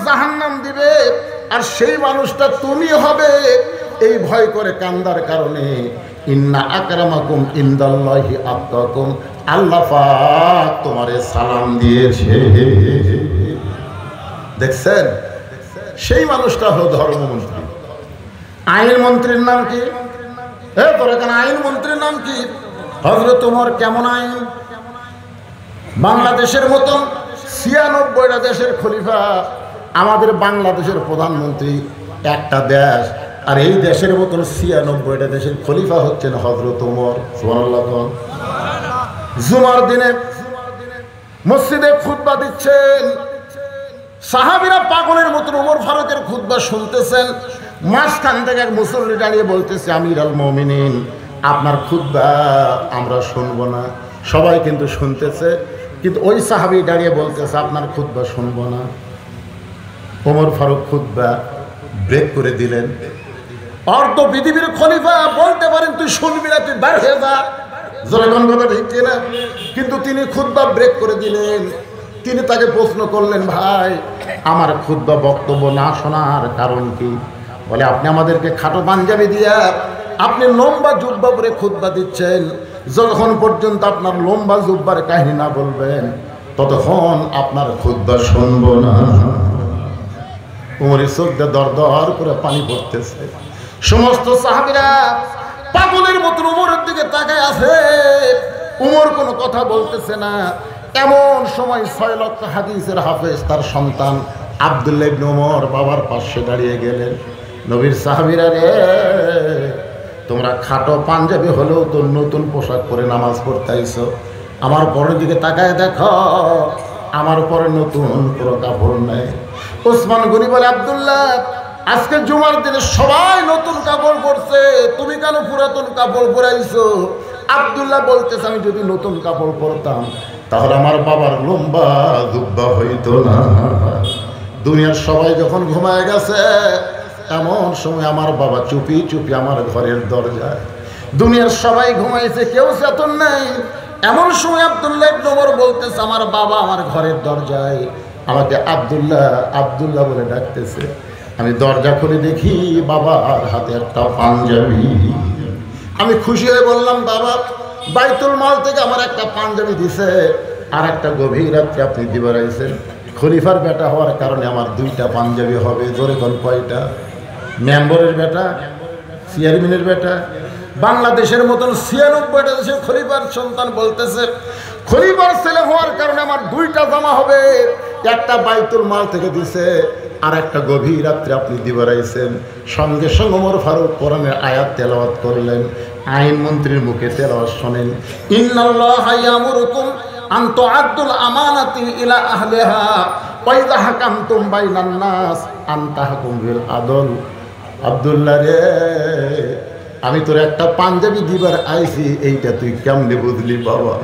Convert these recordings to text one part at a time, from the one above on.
জাহান্নাম দিবে, আর সেই মানুষটা তুমি হবে এই ভয় করে কান্দার কারণে। ইন্না আকরামাকুম ইনদাল্লাহি আতকাকুম, আল্লাহ পাক তোমারে সালাম দিয়েছে। দেখছেন, সেই মানুষটা হলো ধর্মমন্ত্রী। আইনমন্ত্রীর নাম কি? আইনমন্ত্রীর নাম কি? হযরত ওমর। কেমন আইন? বাংলাদেশের মতন ৯৬টা দেশের খলিফা, আমাদের বাংলাদেশের প্রধানমন্ত্রী একটা দেশ, আর এই দেশের মতন ৯৬টা দেশের খলিফা হচ্ছেন হযরত ওমর। সুবহানাল্লাহ। জুমার দিনে মসজিদে খুতবা দিচ্ছেন, সাহাবীরা পাগলের মতন ওমর ফারুকের খুতবা শুনতেছেন। মাঝখান থেকে এক মুসল্লি দাঁড়িয়ে বলতেছে, আমির আল মুমিনিন, আপনার খুতবা আমরা শুনবো না। সবাই কিন্তু শুনতেছে, কিন্তু ওই সাহাবী দাঁড়িয়ে বলতেছে, আপনার খুতবা শুনবো না। ওমর ফারুক খুতবা ব্রেক করে দিলেন। অর্ধ পৃথিবীর খলিফা, বলতে পারেন তুই শুনবি না, তুই বের হয়ে যা। জনগণ কথা ঠিক কিনা? কিন্তু তিনি খুতবা ব্রেক করে দিলেন। তিনি তাকে প্রশ্ন করলেন, ভাই আমার খুতবা বক্তব্য না শোনার কারণ কি? বলে, আপনি আমাদেরকে খাটো পাঞ্জাবি দিয়া আপনি লম্বা জুব্বা পরে খুতবা দিচ্ছেন, যতক্ষণ পর্যন্ত আপনার লম্বা জুব্বার কাহিনী না বলবেন ততক্ষণ আপনার খুতবা শুনবো না। উমরের চোখ দিয়ে দর দর করে পানি পড়তেছে। সমস্ত সাহাবীরা পাগলের মতো উমরের দিকে তাকায় আছে। উমর কোনো কথা বলতেছে না। এমন সময় ৬ লক্ষ হাদিসের হাফেজ তার সন্তান আব্দুল্লাহ ইবনে ওমর বাবার পাশে দাঁড়িয়ে গেলেন। নবীর সাহাবীরা রে, তোমরা খাটো পাঞ্জাবি হলেও তো নতুন পোশাক পরে নামাজ পড়তে আইছো, আমার পরের দিকে তাকায় দেখো, আমার পরে নতুন কোনো কাপড় নেই। ওসমান গনি বলে, আব্দুল্লাহ, আজকে জুমার দিনে সবাই নতুন কাপড় পরছে, তুমি কেন পুরাতন কাপড় পরাইছো? আব্দুল্লাহ বলতেছে, আমি যদি নতুন কাপড় পরতাম তাহলে আমার বাবার লম্বা জুব্বা হইতো না। দুনিয়ার সবাই যখন ঘুমায় গেছে, এমন সময় আমার বাবা চুপি চুপি আমার ঘরের দরজায়। দুনিয়ার সবাই ঘুমাইছে, কেউ চেতন নাই। এমন সময় আব্দুল্লাহ ইবনে ওমর বলতেছে, আমার বাবা আমার ঘরের দরজায় আমাকে আব্দুল্লাহ আব্দুল্লাহ বলে ডাকতেছে। আমি দরজা খুলে দেখি বাবার হাতে একটা পাঞ্জাবি। আমি খুশি হয়ে বললাম, বাবা বাইতুল মাল থেকে আমার একটা পাঞ্জাবি দিছে, আর একটা গভীর রাত্রে আপনি দিবার আইছেন। খলিফার বেটা হওয়ার কারণে আমার 2টা পাঞ্জাবি হবে। জোরে কোন কয়টা? মেম্বরের বেটা, চেয়ারম্যানের বেটা। বাংলাদেশের মতন ৯৬টা দেশের খলিফার সন্তান বলতেছে, খলিফার ছেলে হওয়ার কারণে আমার 2টা জামা হবে, একটা বাইতুল মাল থেকে দিছে, আর একটা গভীর রাত্রে আপনি দিবার আইছেন। সঙ্গে সঙ্গে ওমর ফারুক কোরআনের আয়াত তেলাওয়াত করলেন। আইনমন্ত্রীর মুখে তেলাওয়াত শোনেন, ইন্নাল্লাহা ইয়ামুরুকুম আন তুআদ্দুল আমানাতি ইলা আহলিহা ওয়া ইযা হাকামতুম বাইনান নাস আন তাহকুমু বিল আদল। আব্দুল্লাহ রে, আমি তোর একটা পাঞ্জাবি দিবার আইছি, এইটা তুই কেমনে বুঝলি বাবা?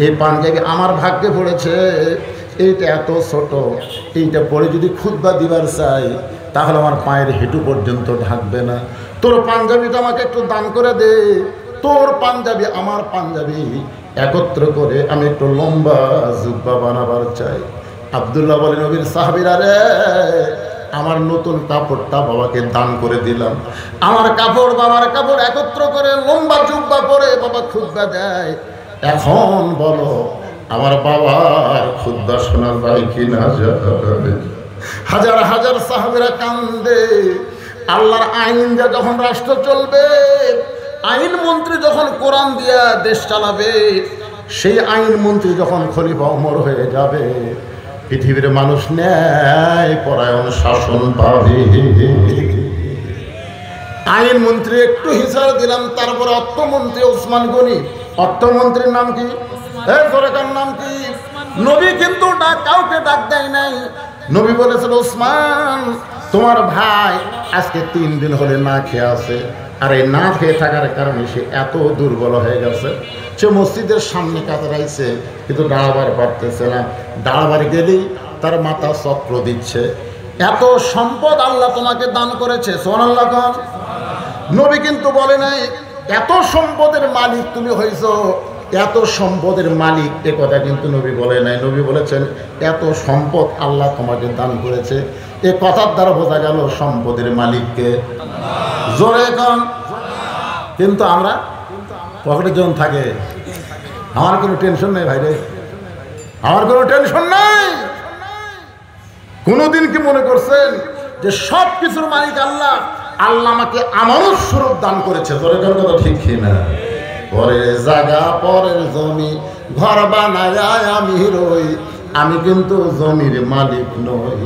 এই পাঞ্জাবি আমার ভাগ্যে পড়েছে, এইটা এত ছোট, এইটা পরে যদি খুতবা দিবার চাই তাহলে আমার পায়ের হেঁটু পর্যন্ত ঢাকবে না। তোর পাঞ্জাবিটা আমাকে একটু দান করে দে। তোর পাঞ্জাবি আমার পাঞ্জাবি একত্র করে আমি একটু লম্বা জুব্বা বানাবার চাই। আব্দুল্লাহ বলে, নবীর সাহাবীরা রে, আমার নতুন কাপড়টা বাবাকে দান করে দিলাম। আমার কাপড় বাবার কাপড় একত্র করে লম্বা জুব্বা পরে বাবা খুতবা দেয়। এখন বলো, আমার বাবার খুতবা শোনার ভাই কি না যাবে? হাজার হাজার সাহাবীরা কান্দে। আল্লাহর আইন দিয়ে যখন রাষ্ট্র চলবে, আইন মন্ত্রী যখন কোরআন দিয়া দেশ চালাবে, সেই আইন মন্ত্রী যখন খলিফা ওমর হয়ে যাবে, পৃথিবীর মানুষ ন্যায় পরায়ণ শাসন পাবে। আইন মন্ত্রী একটু হিসাব দিলাম, তারপর অর্থমন্ত্রী ওসমান গনি। অর্থমন্ত্রীর নাম কি? সরকার নাম কি? নবী কিন্তু কাউকে ডাক দেয় নাই। নবী বলেছিল, ওসমান তোমার ভাই আজকে 3 দিন হলে না খেয়ে আছে, আর এই না খেয়ে থাকার কারণে সে এত দুর্বল হয়ে গেছে, সে মসজিদের সামনে কাতরাইছে কিন্তু দাঁড়াবার পারতেছে না। দাঁড়াবার গেলেই তার মাথা চক্র দিচ্ছে। এত সম্পদ আল্লাহ তোমাকে দান করেছে, সুবহানাল্লাহ। নবী কিন্তু বলে নাই এত সম্পদের মালিক তুমি হইছ, এত সম্পদের মালিক, এ কথা কিন্তু নবী বলে নাই। নবী বলেছেন এত সম্পদ আল্লাহ তোমাকে দান করেছে, এ কথার দ্বারা বোঝা গেল সম্পদের মালিককে জোরে কম। কিন্তু আমরা পকেটে যখন থাকে আমার কোনো টেনশন নেই ভাই রে, আমার কোনো টেনশন নাই। কোনোদিন কি মনে করছেন যে সব কিছুর মালিক আল্লাহ? আল্লাহ আমাকে আমানত স্বরূপ দান করেছে, জোরে কম কথা ঠিক কিনা? পরের জায়গা পরের জমি ঘর বানায় আমি রই, আমি কিন্তু জমির মালিক নই।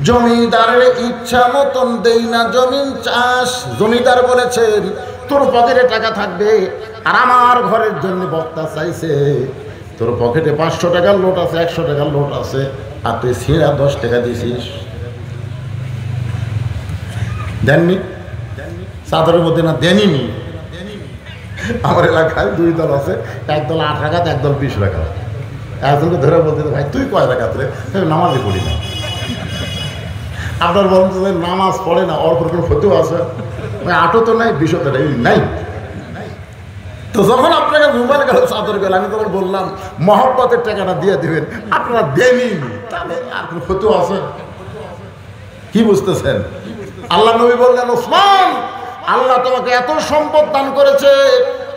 জমিদারের ইচ্ছা মতন দেই না জমিন চাষ। জমিদার বলেছেন তোর পকেটে টাকা থাকবে, আর আমার ঘরের জন্য বক্তা চাইছে তোর পকেটে 500 টাকার লোট আছে, 100 টাকার লোট আছে, আর তুই সিঁড়া 10 টাকা দিছিস। দেননি চাদরের মধ্যে না দেনিনি। আমার এলাকায় 2 দল আছে, একদল 8 রাকাত, একদল 20 রাকাত। একজনকে ধরে বলতে ভাই তুই কয় রাকাত রে? নামাজই পড়ি না। আপনার বলতে নামাজ পড়ে না, ওর কোনো ফতেও আছে? 8ও তো নাই, 20ও তো নাই। তো যখন আপনাকে মোবাইল গেল চাদর গেল, আমি তখন বললাম মহব্বতের টাকাটা দিয়ে দেবেন, আপনারা দেনই, তাহলে আর কোনো ফতেও আছে? কি বুঝতেছেন? আল্লাহ নবী বললেন ওসমান, আল্লাহ তোমাকে এত সম্পদ দান করেছে,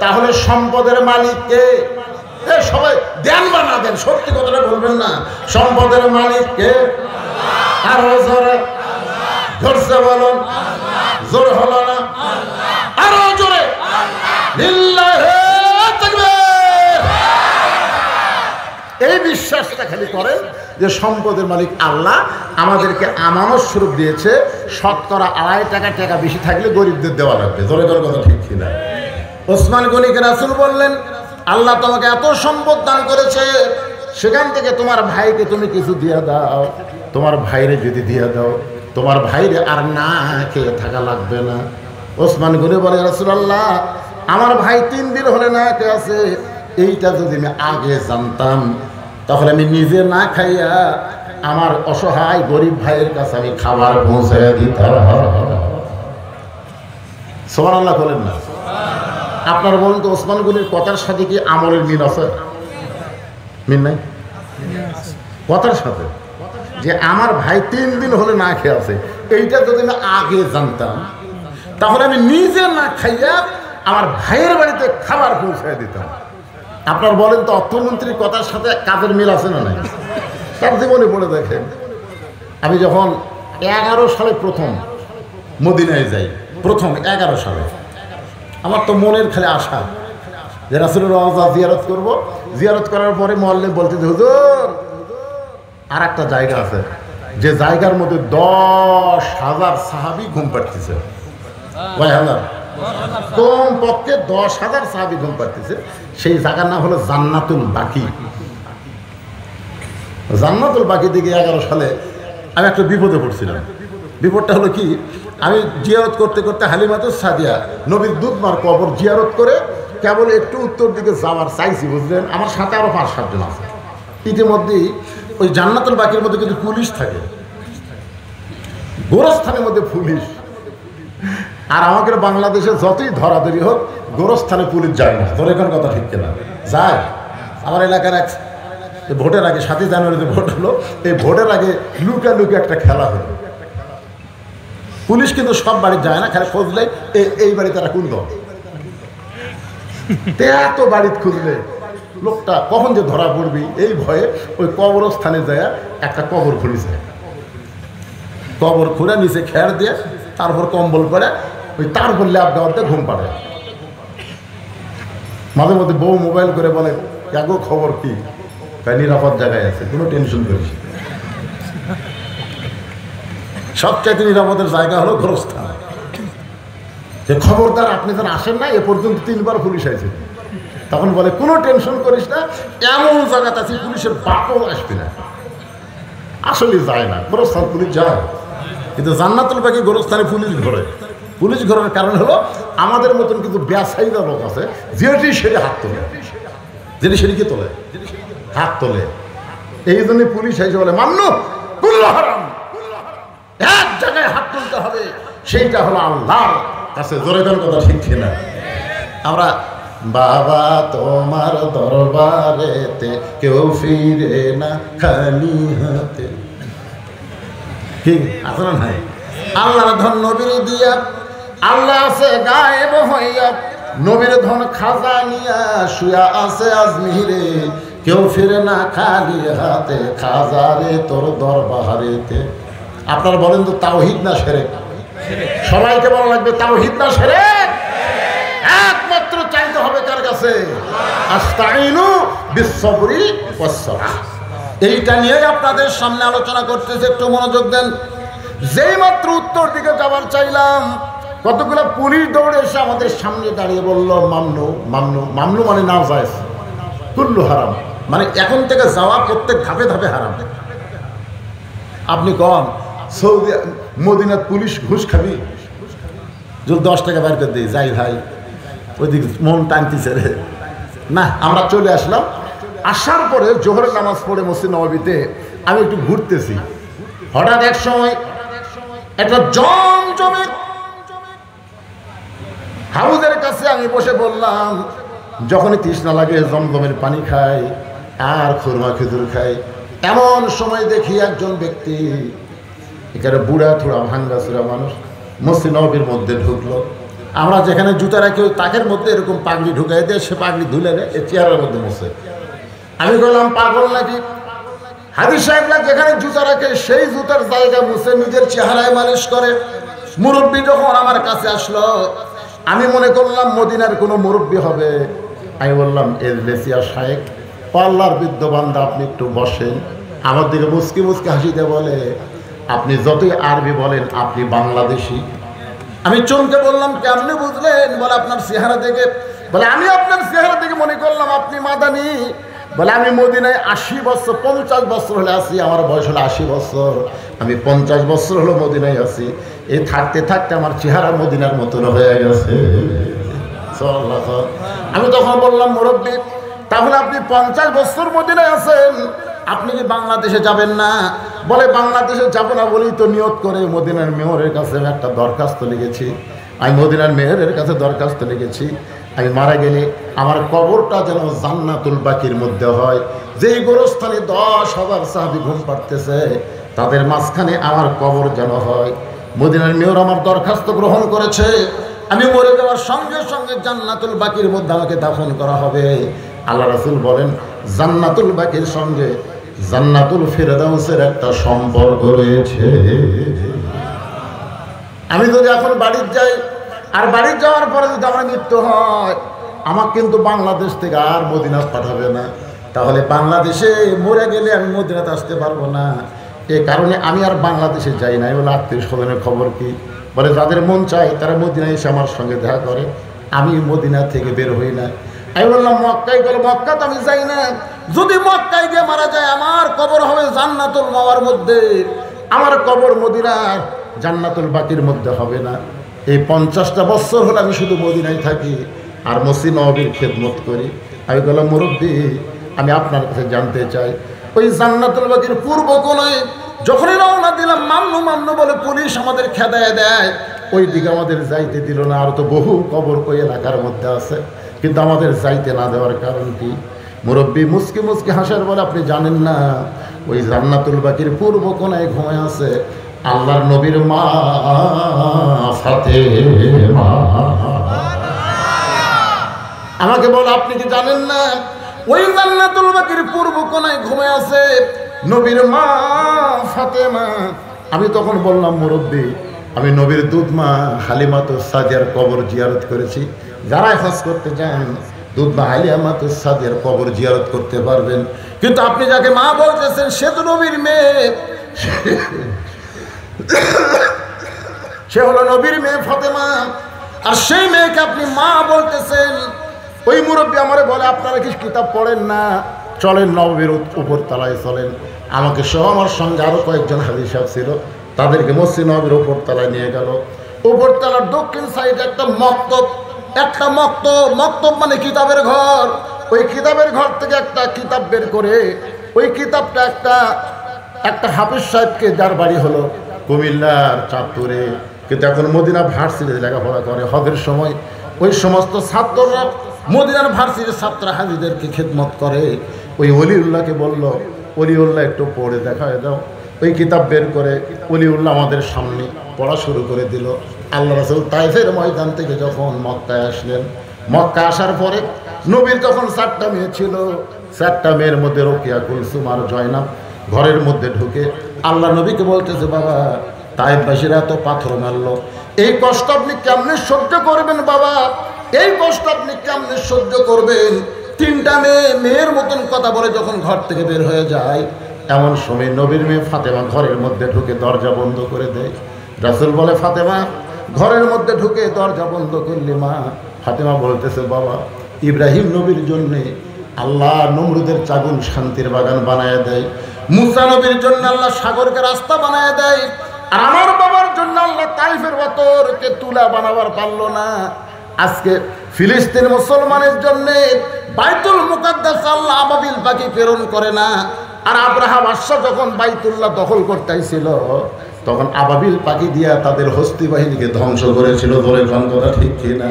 তাহলে সম্পদের মালিক কে? সবাই দেন বা না দেন সত্যি কথাটা বলবেন না। সম্পদের মালিক কে? আরো জোরে ধরছে বলুন, জোর হলো না? আরো জোরে লিল্লাহি তাকবীর। এই বিশ্বাসটা খালি করেন যে সম্পদের মালিক আল্লাহ, আমাদেরকে আমানত স্বরূপ দিয়েছে। শতকরা 2.5 টাকা বেশি থাকলে গরিবদের দেওয়া লাগবে, জোরে জোরে কথা ঠিক কিনা? ওসমান গনিকে রাসূল বললেন আল্লাহ তোমাকে এত সম্পদ দান করেছে, সেখান থেকে তোমার ভাইকে তুমি কিছু দিয়ে দাও। তোমার ভাইরে যদি দিয়ে দাও, তোমার ভাইরে আর না খেয়ে থাকা লাগবে না। ওসমান গনি বলে রাসূলুল্লাহ, আমার ভাই 3 দিন হলে না খেয়ে আছে, এইটা যদি আমি আগে জানতাম তাহলে আমি নিজে না খাইয়া আমার অসহায় গরিব ভাইয়ের কাছে আমি খাবার পৌঁছে দিতাম। সুবহানাল্লাহ বলেন না? আপনার বলুন তো ওসমান গনির কথার সাথে কি আমলের মিল আছে? মিল নাই? কথার সাথে যে আমার ভাই 3 দিন হলে না খেয়ে আছে, এইটা যদি আমি আগে জানতাম তাহলে আমি নিজে না খাইয়া আমার ভাইয়ের বাড়িতে খাবার পৌঁছায় দিতাম। আপনার বলেন তো অর্থমন্ত্রীর কথার সাথে কাজের মিল আছে না নাই? তার জীবনে বলে দেখেন, আমি যখন 11 সালে প্রথম মদিনায় যাই, প্রথম 11 সালে, আমার তো মনের খালি আশা যে রাসূলের রওজা জিয়ারত করব। জিয়ারত করার পরে মুআল্লিম বলতে যে হুজুর আর একটা জায়গা আছে, যে জায়গার মধ্যে 10,000 সাহাবী ঘুম পাড়তেছে। কয় হাজার? কম পক্ষে 10,000 সাহাবী ঘুম পাড়তেছে। সেই জায়গার নাম হলো জান্নাতুল বাকি। জান্নাতুল বাকি দিকে 11 সালে আমি একটা বিপদে পড়ছিলাম। বিপদটা হলো কি, আমি জিয়ারত করতে করতে হালিমাতুস সাদিয়া নবীর দুধমার কবর জিয়ারত করে কেবল একটু উত্তর দিকে যাওয়ার চাইছি, বুঝলেন? আমার সাথে আরও 5-7 জন আছে। ইতিমধ্যেই ওই জান্নাতুল বাকির মধ্যে কিন্তু পুলিশ থাকে, গোরস্থানের মধ্যে পুলিশ। আর আমাদের বাংলাদেশে যতই ধরাধরি হোক, গোরস্থানে পুলিশ যায় না, ধরে কোন কথা ঠিক কিনা? যায়। আমার এলাকার এক ভোটের আগে 7 জানুয়ারিতে ভোট হলো, এই ভোটের আগে লুকা লুকা একটা খেলা হলো। পুলিশ কিন্তু সব বাড়ি যায় না, খালি খুঁজলে এই বাড়ি তারা কোন দল, এত বাড়িতে খুঁজলে লোকটা কখন যে ধরা পড়বি এই ভয়ে ওই কবরস্থানে যায় একটা কবর খুঁড়েছে। কবর খুঁড়ে নিচে খেয়ার দিয়ে তারপর কম্বল পরে ওই তারপর ল্যাব দেওয়াতে ঘুম পাড়ে। মাঝে মধ্যে বউ মোবাইল করে বলে গো খবর কি? নিরাপদ জায়গায় আছে, কোনো টেনশন করিস। সবচাইতে নিরাপদের জায়গা হলো গোরস্থান। যে খবরদার আপনি যেন আসেন না, এ পর্যন্ত 3 বার পুলিশ আইছে। তখন বলে কোনো টেনশন করিস না, এমন জায়গাতে আছে পুলিশের বাপও আসবে না। আসলে যায় না, গোরস্থান পুলিশ যায়, কিন্তু জান্নাতুল বাকি গোরস্থানে পুলিশ ঘোরে। পুলিশ ঘোরার কারণ হলো আমাদের মতন কিন্তু ব্যবসায়ীরা লোক আছে, যেটি সেটি হাত তোলে, যেটি সেটিকে তোলে, হাত তোলে। এই জন্য পুলিশ এসে বলে মান্নু কুল্লু হারাম, এক জায়গায় হাত তুলতে হবে, সেইটা হলো আল্লাহর কাছে। জোরে জোরে কথা ঠিক না? আমরা বাবা তোমার দরবারেতে কেউ ফিরে না খালি হাতে, কি আছে না নাই? আল্লাহর ধন নবীর দিয়া, আল্লাহ আছে গায়েব হইয়া, নবীর ধন খাজা নিয়া শুয়া আছে আজমিরে, কেউ ফিরে না খালি হাতে, খাজারে তোর দরবারেতে। আপনারা বলেন তো তাওহীদ না শিরক? সবাইকে বলা লাগবে তাওহীদ না শিরক? একমাত্র চাইতে হবে কার কাছে? আস্তাইনু বিসসবরি ওয়াসসালাহ। এইটা নিয়ে আপনাদের সামনে আলোচনা করতেছে, একটু মনোযোগ দেন। যেই মাত্র উত্তর দিকে যাবার চাইলাম, কতগুলো পুলিশ দৌড়ে এসে আমাদের সামনে দাঁড়িয়ে বলল মামনু। মামনু মামনু মানে না জায়েজ, কুল্লু হারাম, মানে এখন থেকে যাওয়া প্রত্যেক ধাপে ধাপে হারাম। আপনি কন সৌদি মদিনার পুলিশ ঘুষ খাবি? যদি 10 টাকা বের করে দিই, যাই ভাই, ওইদিকে মন টানতেছে রে। না, আমরা চলে আসলাম। আসার পরে জোহরের নামাজ পড়ে মসজিদ নববীতে আমি একটু ঘুরতেছি, হঠাৎ এক সময় একটা জমজমে হাউজের কাছে আমি বসে বললাম, যখনই তৃষ্ণা লাগে জমজমের পানি খাই আর খুরমা খেজুর খাই। এমন সময় দেখি একজন ব্যক্তি, এখানে বুড়া থোড়া ভাঙ্গা চূড়া মানুষ, মসজিদ নববীর মধ্যে ঢুকলো। আমরা যেখানে জুতা রাখি ওই তাকের মধ্যে এরকম পাগড়ি ঢুকাই দিয়ে সে পাগড়ি ধুলে নেয়, এই চেয়ারের মধ্যে বসে। আমি বললাম পাগল নাকি? হাদিস সাহেবরা যেখানে জুতা রাখে সেই জুতার জায়গা মুছে নিজের চেহারায় মালিশ করে। মুরব্বী যখন আমার কাছে আসলো, আমি মনে করলাম মদিনার কোনো মুরব্বী হবে। আমি বললাম এজলেসিয়া শায়েক, আল্লাহর বৃদ্ধ বান্দা, আপনি একটু বসেন। আমার দিকে মুচকি মুচকি হাসিতে বলে, আপনি যতই আরবি বলেন আপনি বাংলাদেশি। আমি চমকে বললাম কেমনে বুঝলেন? বলে আপনার চেহারা দেখে। বলে আমি আপনার চেহারা দেখে মনে করলাম আপনি মাদানি। বলে আমি মদিনায় 80 বছর 50 বছর হলে আছি, আমার বয়স হলো 80 বছর, আমি 50 বছর হলো মদিনায় আছি। এই থাকতে থাকতে আমার চেহারা মদিনার মতন হয়ে গেছে। আমি তখন বললাম মুরব্বী, তাহলে আপনি 50 বছর মদিনায় আছেন, আপনি কি বাংলাদেশে যাবেন না? বলে বাংলাদেশে যাব না বলেই তো নিয়ত করে মদিনার মেয়রের কাছে একটা দরখাস্ত লিখেছি। আমি মদিনার মেয়রের কাছে দরখাস্ত লিখেছি, আমি মারা গেলে আমার কবরটা যেন জান্নাতুল বাকির মধ্যে হয়। যেই গোরস্থানে 10,000 সাহাবী ঘুম পাড়তেছে, তাদের মাঝখানে আমার কবর যেন হয়। মদিনার মেয়র আমার দরখাস্ত গ্রহণ করেছে। আমি মরে যাওয়ার সঙ্গে সঙ্গে জান্নাতুল বাকির মধ্যে আমাকে দাফন করা হবে। আল্লাহ রাসূল বলেন, জান্নাতুল বাকির সঙ্গে জান্নাতুল ফিরদাউসের একটা সম্পর্ক রয়েছে। আমি যদি এখন বাড়ি যাই, আর বাড়ি যাওয়ার পরে যদি আমার মৃত্যু হয়, আমাকে কিন্তু বাংলাদেশ থেকে আর মদিনাত পাঠাবে না। তাহলে বাংলাদেশে মরে গেলে আমি মদিনাতে আসতে পারবো না। এই কারণে আমি আর বাংলাদেশে যাই না। বলে আত্মীয় স্বজনের খবর কি? বলে যাদের মন চায় তারা মদিনায় এসে আমার সঙ্গে দেখা করে, আমি মদিনা থেকে বের হই না। আমি বললাম মক্কায় গেলে, মক্কা তো আমি যাই না। যদি মক্কায় গিয়ে মারা যায়, আমার কবর হবে জান্নাতুল মাওয়ার মধ্যে, আমার কবর মদিনার জান্নাতুল বাকির মধ্যে হবে না। এই 50টা বছর হলে আমি শুধু মদিনায় থাকি আর মসজিদ নববীর খেদমত করি। আমি বললাম মুরব্বী, আমি আপনার কাছে জানতে চাই, ওই জান্নাতুল বাকির পূর্ব কোণে যখনই রওনা দিলাম, মামনু মামনু বলে পুলিশ আমাদের খেদায় দেয়, ওই দিকে আমাদের যাইতে দিল না। আর তো বহু কবর ওই এলাকার মধ্যে আছে, কিন্তু আমাদের যাইতে না দেওয়ার কারণ কি? মুরব্বী মুচকি মুচকি হাসার বলে, আপনি জানেন না ওই জান্নাতুল বাকির পূর্ব কোণায় ঘুমায় আছে আল্লাহর নবীর মা ফাতেমা। আমাকে বল, আপনি কি জানেন না ওই জান্নাতুল বাকির পূর্ব কোণায় ঘুমায় আছে নবীর মা ফাতেমা? আমি তখন বললাম মুরব্বী, আমি নবীর দুধ মা হালিমাতুস সাদিয়ার কবর জিয়ারত করেছি। যারা হজ করতে যান, দুধ মা হালিমাতুস সাদিয়ার কবর জিয়ারত করতে পারবেন। কিন্তু আপনি যাকে মা বলতেছেন সে তো নবীর মেয়ে, সে হলো নবীর মেয়ে ফাতেমা, আর সেই মেয়েকে আপনি মা বলতেছেন। ওই মুরব্বী আমারে বলে, আপনারা কি কিতাব পড়েন না? চলেন নববীর উপর তলায় চলেন। আমাকে সহ আমার সঙ্গে আরো কয়েকজন হাজী সাহেব ছিল, তাদেরকে মসজিদ নববীর উপর তলায় নিয়ে গেল। উপর তলার দক্ষিণ সাইডে একটা মক্তব, মক্তব মানে কিতাবের ঘর। ওই কিতাবের ঘর থেকে একটা কিতাব বের করে, ওই কিতাবটা একটা হাফিজ সাহেবকে, যার বাড়ি হলো কুমিল্লার চাঁদপুরে, কিন্তু এখন মদিনা ভার্সিটিতে লেখাপড়া করে। হজের সময় ওই সমস্ত ছাত্ররা মদিনার ভার্সিটির ছাত্র হাজীদেরকে খেদমত করে। ওই অলিউল্লাহকে বলল, অলিউল্লাহ একটু পড়ে দেখায় দাও। ওই কিতাব বের করে ওলিউল্লাহ আমাদের সামনে পড়া শুরু করে দিল। আল্লাহ রাসূল তায়েফের ময়দান থেকে যখন মক্কায় আসলেন, মক্কা আসার পরে নবীর তখন 4টা মেয়ে ছিল। 4টা মেয়ের মধ্যে রোকেয়া, কুলসুম আর জয়নাব ঘরের মধ্যে ঢুকে আল্লাহ নবীকে বলতেছে, বাবা তায়েফবাসীরা এত পাথর মারলো, এই কষ্ট আপনি কেমনে সহ্য করবেন বাবা? এই কষ্ট আপনি কেমনে সহ্য করবেন? 3টা মেয়ের মতন কথা বলে যখন ঘর থেকে বের হয়ে যায়, এমন সময় নবীর মেয়ে ফাতেমা ঘরের মধ্যে ঢুকে দরজা বন্ধ করে দেয়। রাসূল বলে, ফাতেমা ঘরের মধ্যে ঢুকে দরজা বন্ধ করলি মা? ফাতেমা বলতেছে, বাবা ইব্রাহিম নবীর জন্যে আল্লাহ নমরুদের চাগুন শান্তির বাগান বানায় দেয়, মুসা নবীর জন্য আল্লাহ সাগরকে রাস্তা বানায় দেয়, আর আমার বাবার জন্য আল্লাহ তাইফের পাথরকে তুলা বানাবার পারলো না। আজকে ফিলিস্তিন মুসলমানের জন্য বাইতুল মুকাদ্দাস আল্লাহ আবাবিল পাখি প্রেরণ করে না। আর আব্রাহা বাদশা যখন বাইতুল্লাহ দখল করতে আইছিল, তখন আবাবিল পাখি দিয়া তাদের হস্তি বাহিনীকে ধ্বংস করেছিল। ধরে কথা ঠিক কিনা?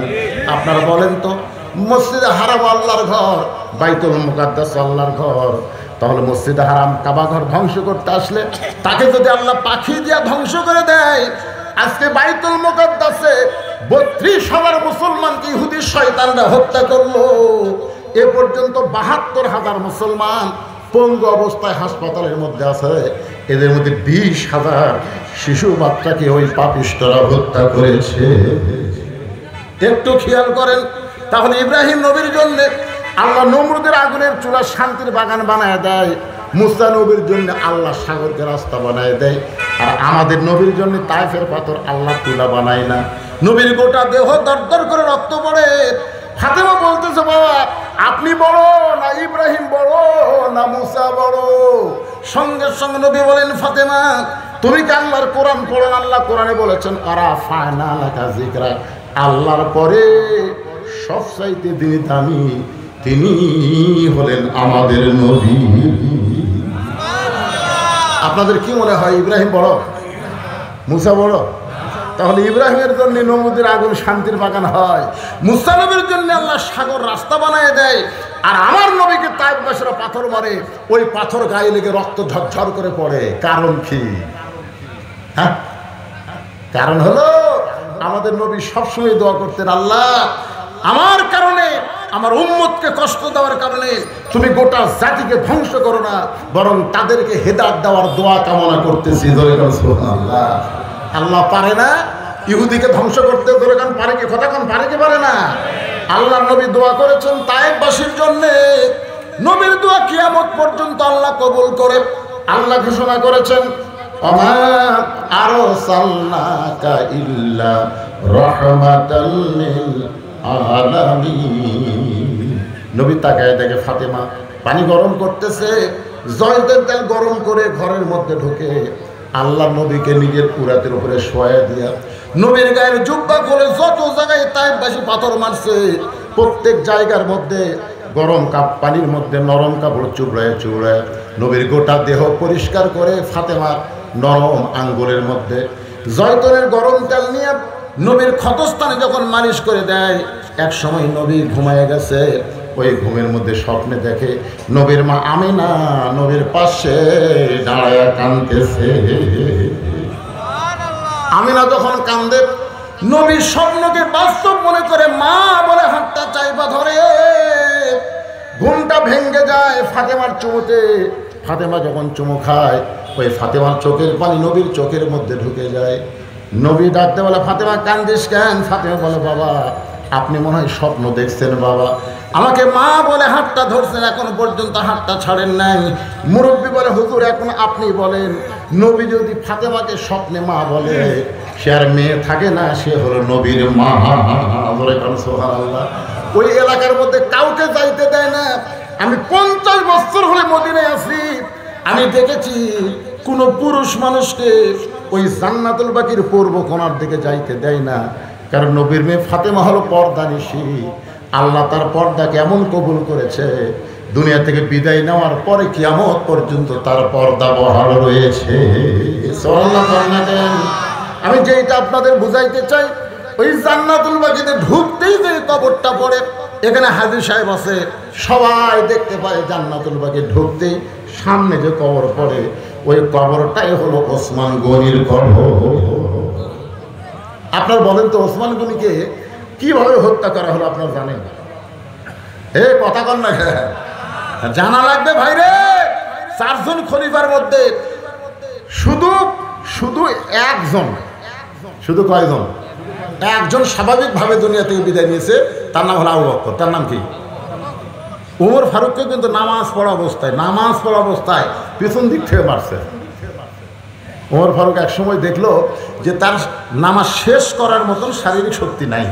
আপনারা বলেন তো, মসজিদে হারাম আল্লাহর ঘর, বাইতুল মুকাদ্দাস আল্লাহর ঘর, তাহলে মসজিদে হারাম কাবা ঘর ধ্বংস করতে আসলে তাকে যদি আল্লাহ পাখি দিয়া ধ্বংস করে দেয়, আজকে বাইতুল মুকাদ্দাসে 32,000 মুসলমানকে ইহুদি শয়তানরা হত্যা করলো। এ পর্যন্ত 72,000 মুসলমান পঙ্গু অবস্থায় হাসপাতালের মধ্যে আছে। এদের মধ্যে 20,000 শিশু বাচ্চাকে ওই পাপিষ্ঠরা হত্যা করেছে। একটু খেয়াল করেন, তাহলে ইব্রাহিম নবীর জন্য আল্লাহ নমরুদের আগুনের চুলা শান্তির বাগান বানায় দেয়, মুসা নবীর জন্য আল্লাহ সাগরকে রাস্তা বানায় দেয়, আর আমাদের নবীর জন্য তায়েফের পাথর আল্লাহ তুলা বানায় না। নবীর গোটা দেহ দরদর করে রক্ত পড়ে। ফাতেমা বলতেছে, বাবা আপনি বড় না ইব্রাহিম বড় না মুসা বড়? সঙ্গে সঙ্গে নবী বলেন, ফাতেমা তুমি কি আল্লাহর কোরআন পড়েন? আল্লাহ কোরআনে বলেছেন, আরাফানা লাকা যিকরা, আল্লাহর পরে সবচাইতে যিনি দামি তিনি হলেন আমাদের নবী। আপনাদের কি মনে হয়, ইব্রাহিম বড় মুসা বড়? তাহলে ইব্রাহিমের জন্য নমরুদের আগুন শান্তির বাগান হয়, মুসা নবীর জন্য আল্লাহ সাগর রাস্তা বানায় দেয়, আর আমার নবীকে তায়েফবাসীরা পাথর মারে, ওই পাথর গায়ে লেগে রক্ত ঝরঝর করে পড়ে। কারণ কি? হ্যাঁ, কারণ হলো আমাদের নবী সবসময় দোয়া করতেন, আল্লাহ আমার কারণে, আমার উম্মতকে কষ্ট দেওয়ার কারণে তুমি গোটা জাতিকে ধ্বংস করো না, বরং তাদেরকে হেদায়েত দেওয়ার দোয়া কামনা করতেছি। সুবহানাল্লাহ। আল্লাহ পারে না ইহুদিকে ধ্বংস করতে? ধরে কান পারে কি? কথা কান পারে কি পারে না? আল্লাহ নবী দোয়া করেছেন তায়েফবাসীর জন্য। নবীর দোয়া কিয়ামত পর্যন্ত আল্লাহ কবুল করে। আল্লাহ ঘোষণা করেছেন, ওমা আরসালনাকা ইল্লা রাহমাতাল লিল আলামিন। নবী তাকায় দেখে ফাতেমা পানি গরম করতেছে, জয়তের তেল গরম করে ঘরের মধ্যে ঢুকে আল্লাহ নবীকে নিজের পুরাতের উপরে শোয়া দিয়া নবীর গায়ের জুব্বা খুলে যত জায়গায় তায়েফবাসী পাথর মারছে, প্রত্যেক জায়গার মধ্যে গরম পানির মধ্যে নরম কাপড় চুবড়ায় চুবড়ায় নবীর গোটা দেহ পরিষ্কার করে ফাতেমার নরম আঙ্গুলের মধ্যে জয়তনের গরম তেল নিয়ে নবীর ক্ষতস্থানে যখন মালিশ করে দেয়, এক সময় নবী ঘুমায় গেছে। ওই ঘুমের মধ্যে স্বপ্নে দেখে নবীর মা আমিনা নবীর পাশে দাঁড়ায় কাঁদতেছে। আমিনা যখন কান্দে, নবীর স্বপ্নকে বাস্তব মনে করে মা বলে হাতটা চাইবা ধরে, ঘুমটা ভেঙে যায় ফাতেমার চুমুতে। ফাতেমা যখন চুমু খায়, ওই ফাতেমার চোখের পানি নবীর চোখের মধ্যে ঢুকে যায়। নবী ডাকতে বলে, ফাতেমা কান্দিস কেন? ফাতেমা বলে, বাবা আপনি মনে হয় স্বপ্ন দেখছেন, বাবা আমাকে মা বলে হাতটা ধরছেন, এখন পর্যন্ত হাতটা ছাড়েন নাই। মুরব্বী বলে, হুজুর এখন আপনি বলেন, নবী যদি ফাতেমাকে স্বপ্নে মা বলে, সে আর মেয়ে থাকে না, সে হলো নবীর মা। সুবহানাল্লাহ। ওই এলাকার মধ্যে কাউকে যাইতে দেয় না। আমি 50 বছর হলে মদিনায় আছি, আমি দেখেছি কোন পুরুষ মানুষকে ওই জান্নাতুল বাকির পূর্ব কোণার দিকে যাইতে দেয় না। কারণ নবীর মেয়ে ফাতেমা হলো পর্দানিশী। আল্লাহ তার পর্দাকে এমন কবুল করেছে, দুনিয়া থেকে বিদায় নেওয়ার পরে কিয়ামত পর্যন্ত তার পর্দা বহাল রয়েছে। আমি যেটা আপনাদের বুঝাইতে চাই, ওই জান্নাতুল বাকিতে ঢুকতেই যে কবরটা পড়ে, এখানে হাজী সাহেব আছে, সবাই দেখতে পায় জান্নাতুল বাকি ঢুকতেই সামনে যে কবর পড়ে, ওই কবরটাই হলো ওসমান গনির কবর। আপনার বলেন তো ওসমান গনিকে কিভাবে হত্যা করা হলো আপনার জানেন? কথা কন না, জানা লাগবে ভাইরে। চারজন খলিফার মধ্যে শুধু শুধু একজন, শুধু কয়জন? একজন স্বাভাবিকভাবে দুনিয়া থেকে বিদায় নিয়েছে, তার নাম হলো আবু বকর। তার নাম কি? ওমর ফারুককে কিন্তু নামাজ পড়া অবস্থায় পিছন দিক থেকে মারছে। ওমর ফারুক এক সময় দেখলো যে তার নামাজ শেষ করার মতন শারীরিক শক্তি নাই,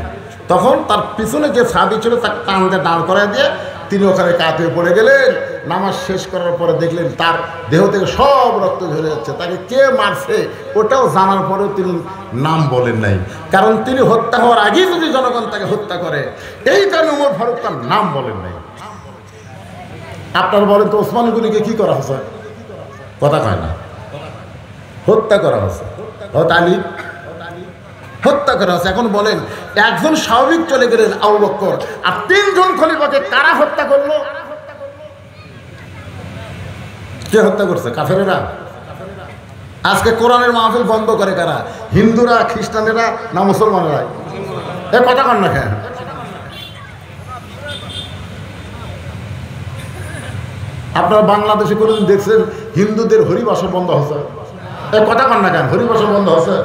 তখন তার পিছনে যে সাহাবী ছিল তাকে কাঁধে দাঁড় করায় দিয়ে তিনি ওখানে কাঁধে পড়ে গেলেন। নামাজ শেষ করার পরে দেখলেন তার দেহ থেকে সব রক্ত ঝরে যাচ্ছে। তাকে কে মারছে ওটাও জানার পরেও তিনি নাম বলেন নাই, কারণ তিনি হত্যা হওয়ার আগেই যদি জনগণ তাকে হত্যা করে, এই কারণে ওমর ফারুক তার নাম বলেন নাই। আপনার বলেন তো ওসমান গনিকে কি করা হয়েছে? কথা কয় না, হত্যা করা হয়েছে। আলী হত্যা করা হয়েছে। এখন বলেন একজন স্বাভাবিক চলে গেলেন আবু বকর, আর তিনজন খলিফাকে কারা হত্যা করলো? কে হত্যা করছে? কাফেরেরা। আজকে কোরআনের মাহফিল বন্ধ করে কারা? হিন্দুরা, খ্রিস্টানেরা না মুসলমানেরা? কথা কন না কেন? আপনারা বাংলাদেশে কোনোদিন দেখছেন হিন্দুদের হরিবাসর বন্ধ হচ্ছে? কথা কন না কেন? হরিবাসর বন্ধ হচ্ছে?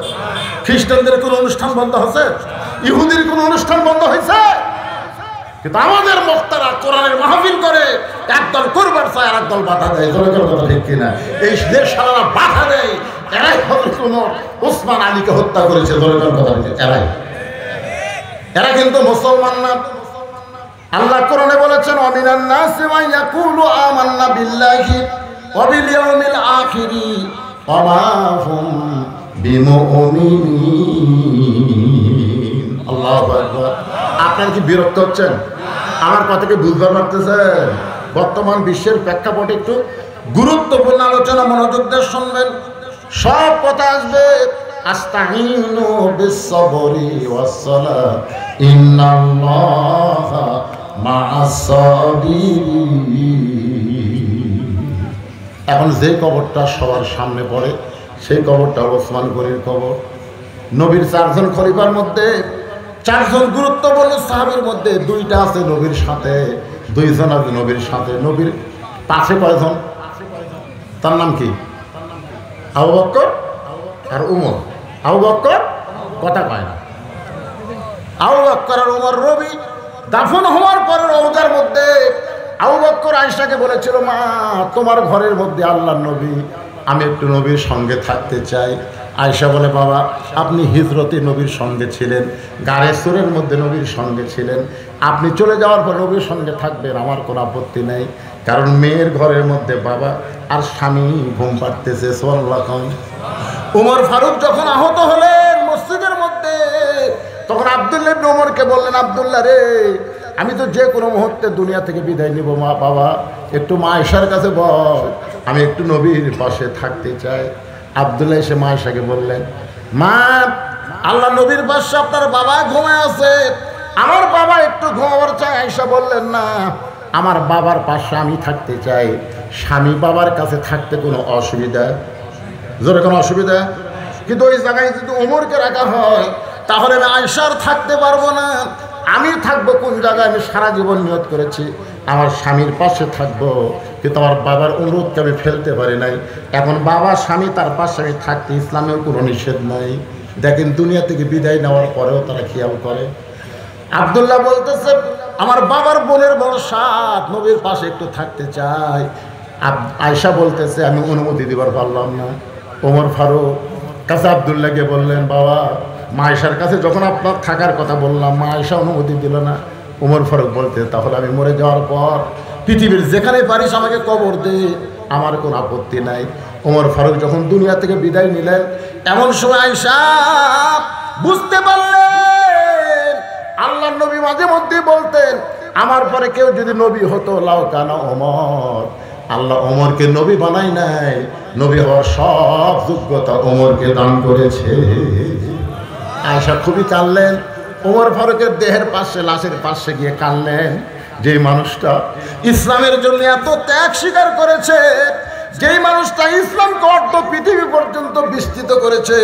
খ্রিস্টানদের কোনো অনুষ্ঠান বন্ধ হচ্ছে? ইহুদির কোনো অনুষ্ঠান বন্ধ হয়েছে? কিন্তু আমাদের বক্তারা কোরআনের মাহফিল করে, একদল করবার চায় আর একদল বাধা দেয়। কথা ঠিক কিনা? এই দেশ সারা বাধা দেয়। এরাই হযরত ওমর ওসমান আলীকে হত্যা করেছে। কথা এরাই, এরা কিন্তু মুসলমান না। আল্লাহ কোরআনে বলেছেন ওয়ামিনান নাসি মান ইয়াকুলু আমান্না বিল্লাহি ওয়া বিল ইয়াউমিল আখিরি ওয়া মা হুম বিমুমিনিন। আল্লাহু আকবার। আপনারা কি বিরক্ত হচ্ছেন? আমার কথাকে বুঝতে পারতেছেন? বর্তমান বিশ্বের প্রেক্ষাপটে একটু গুরুত্বপূর্ণ আলোচনা মনোযোগ দিয়ে শুনবেন। সব কথা আসবে আস্তাইনু বিস-সাবরি ওয়াস-সালাহ ইন্নাল্লাহা মা'আস-সাবিরিন। এখন যে কবরটা সবার সামনে পড়ে সেই কবরটা ওসমান গনির কবর। নবীর চারজন খলিফার মধ্যে, চারজন গুরুত্বপূর্ণ সাহাবীর মধ্যে দুইটা আছে নবীর সাথে, দুইজন আছে নবীর সাথে। নবীর পাশে কয়জন? তার নাম কি? আবু বকর আর উমর। আবু বকর কথা কয় না। আবু বকর আর উমর রবি দাফন হওয়ার পরে রওজার মধ্যে আবু বকর আয়েশাকে বলেছিল, মা তোমার ঘরের মধ্যে আল্লাহর নবী, আমি একটু নবীর সঙ্গে থাকতে চাই। আয়েশা বলে, বাবা আপনি হিজরতে নবীর সঙ্গে ছিলেন, গারে সুরের মধ্যে নবীর সঙ্গে ছিলেন, আপনি চলে যাওয়ার পর নবীর সঙ্গে থাকবেন, আমার কোনো আপত্তি নেই। কারণ মেয়ের ঘরের মধ্যে বাবা আর স্বামী ঘুম পাড়তেছে। সুবহানাল্লাহ। উমর ফারুক যখন আহত হলেন মসজিদের মধ্যে, তখন আব্দুল্লাহ ইবনে ওমরকে বললেন, আব্দুল্লাহ রে, আমি তো যে কোনো মুহূর্তে দুনিয়া থেকে বিদায় নিব, মা বাবা একটু মা আয়েশার কাছে বল, আমি একটু নবীর পাশে থাকতে চাই। আব্দুল্লাহ এসে মা আয়েশাকে বললেন, মা আল্লাহ নবীর পাশে আপনার বাবা ঘুমায় আছে, আমার বাবা একটু ঘুমাবার চাই। আয়েশা বললেন, না, আমার বাবার পাশে আমি থাকতে চাই। স্বামী বাবার কাছে থাকতে কোনো অসুবিধা? জোরে কোনো অসুবিধা? কিন্তু ওই জায়গায় যদি ওমরকে রাখা হয় তাহলে আমি আয়েশার থাকতে পারবো না। আমি থাকবো কোন জায়গায়? আমি সারা জীবন নিয়ত করেছি আমার স্বামীর পাশে থাকবো, কিন্তু আমার বাবার অনুরোধকে আমি ফেলতে পারি নাই। এখন বাবা স্বামী তার পাশে আমি থাকতে ইসলামের কোনো নিষেধ নাই। দেখেন দুনিয়া থেকে বিদায় নেওয়ার পরেও তারা খেয়াল করে। আব্দুল্লাহ বলতেছে, আমার বাবার বোনের বড় সাথ, নবীর পাশে একটু থাকতে চাই। আয়েশা বলতেছে, আমি অনুমতি দিবার পারলাম না। ওমর ফারুক কাছে আব্দুল্লাহকে বললেন, বাবা মা আয়েশার কাছে যখন আপনার থাকার কথা বললাম, মা আয়েশা অনুমতি দিল না। ওমর ফারুক বলতে, তাহলে আমি মরে যাওয়ার পর পৃথিবীর যেখানে পারিস আমাকে কবর দে, আমার কোনো আপত্তি নাই। ওমর ফারুক যখন দুনিয়া থেকে বিদায় নিলেন, এমন সময় আয়েশা বুঝতে পারলেন আল্লাহর নবী মাঝে মধ্যে বলতেন, আমার পরে কেউ যদি নবী হতো লাউ কানা ওমর, আল্লাহ ওমরকে নবী বানাই নাই, নবী হওয়ার সব যোগ্যতা ওমরকে দান করেছে। আয়েশা খুবই কাঁদলেন। ওমর ফারুকের দেহের পাশে, লাশের পাশে গিয়ে কাঁদলেন। যে মানুষটা ইসলামের জন্য এত ত্যাগ স্বীকার করেছে, যেই মানুষটা ইসলামকে অর্ধ পৃথিবী পর্যন্ত বিস্তৃত করেছে,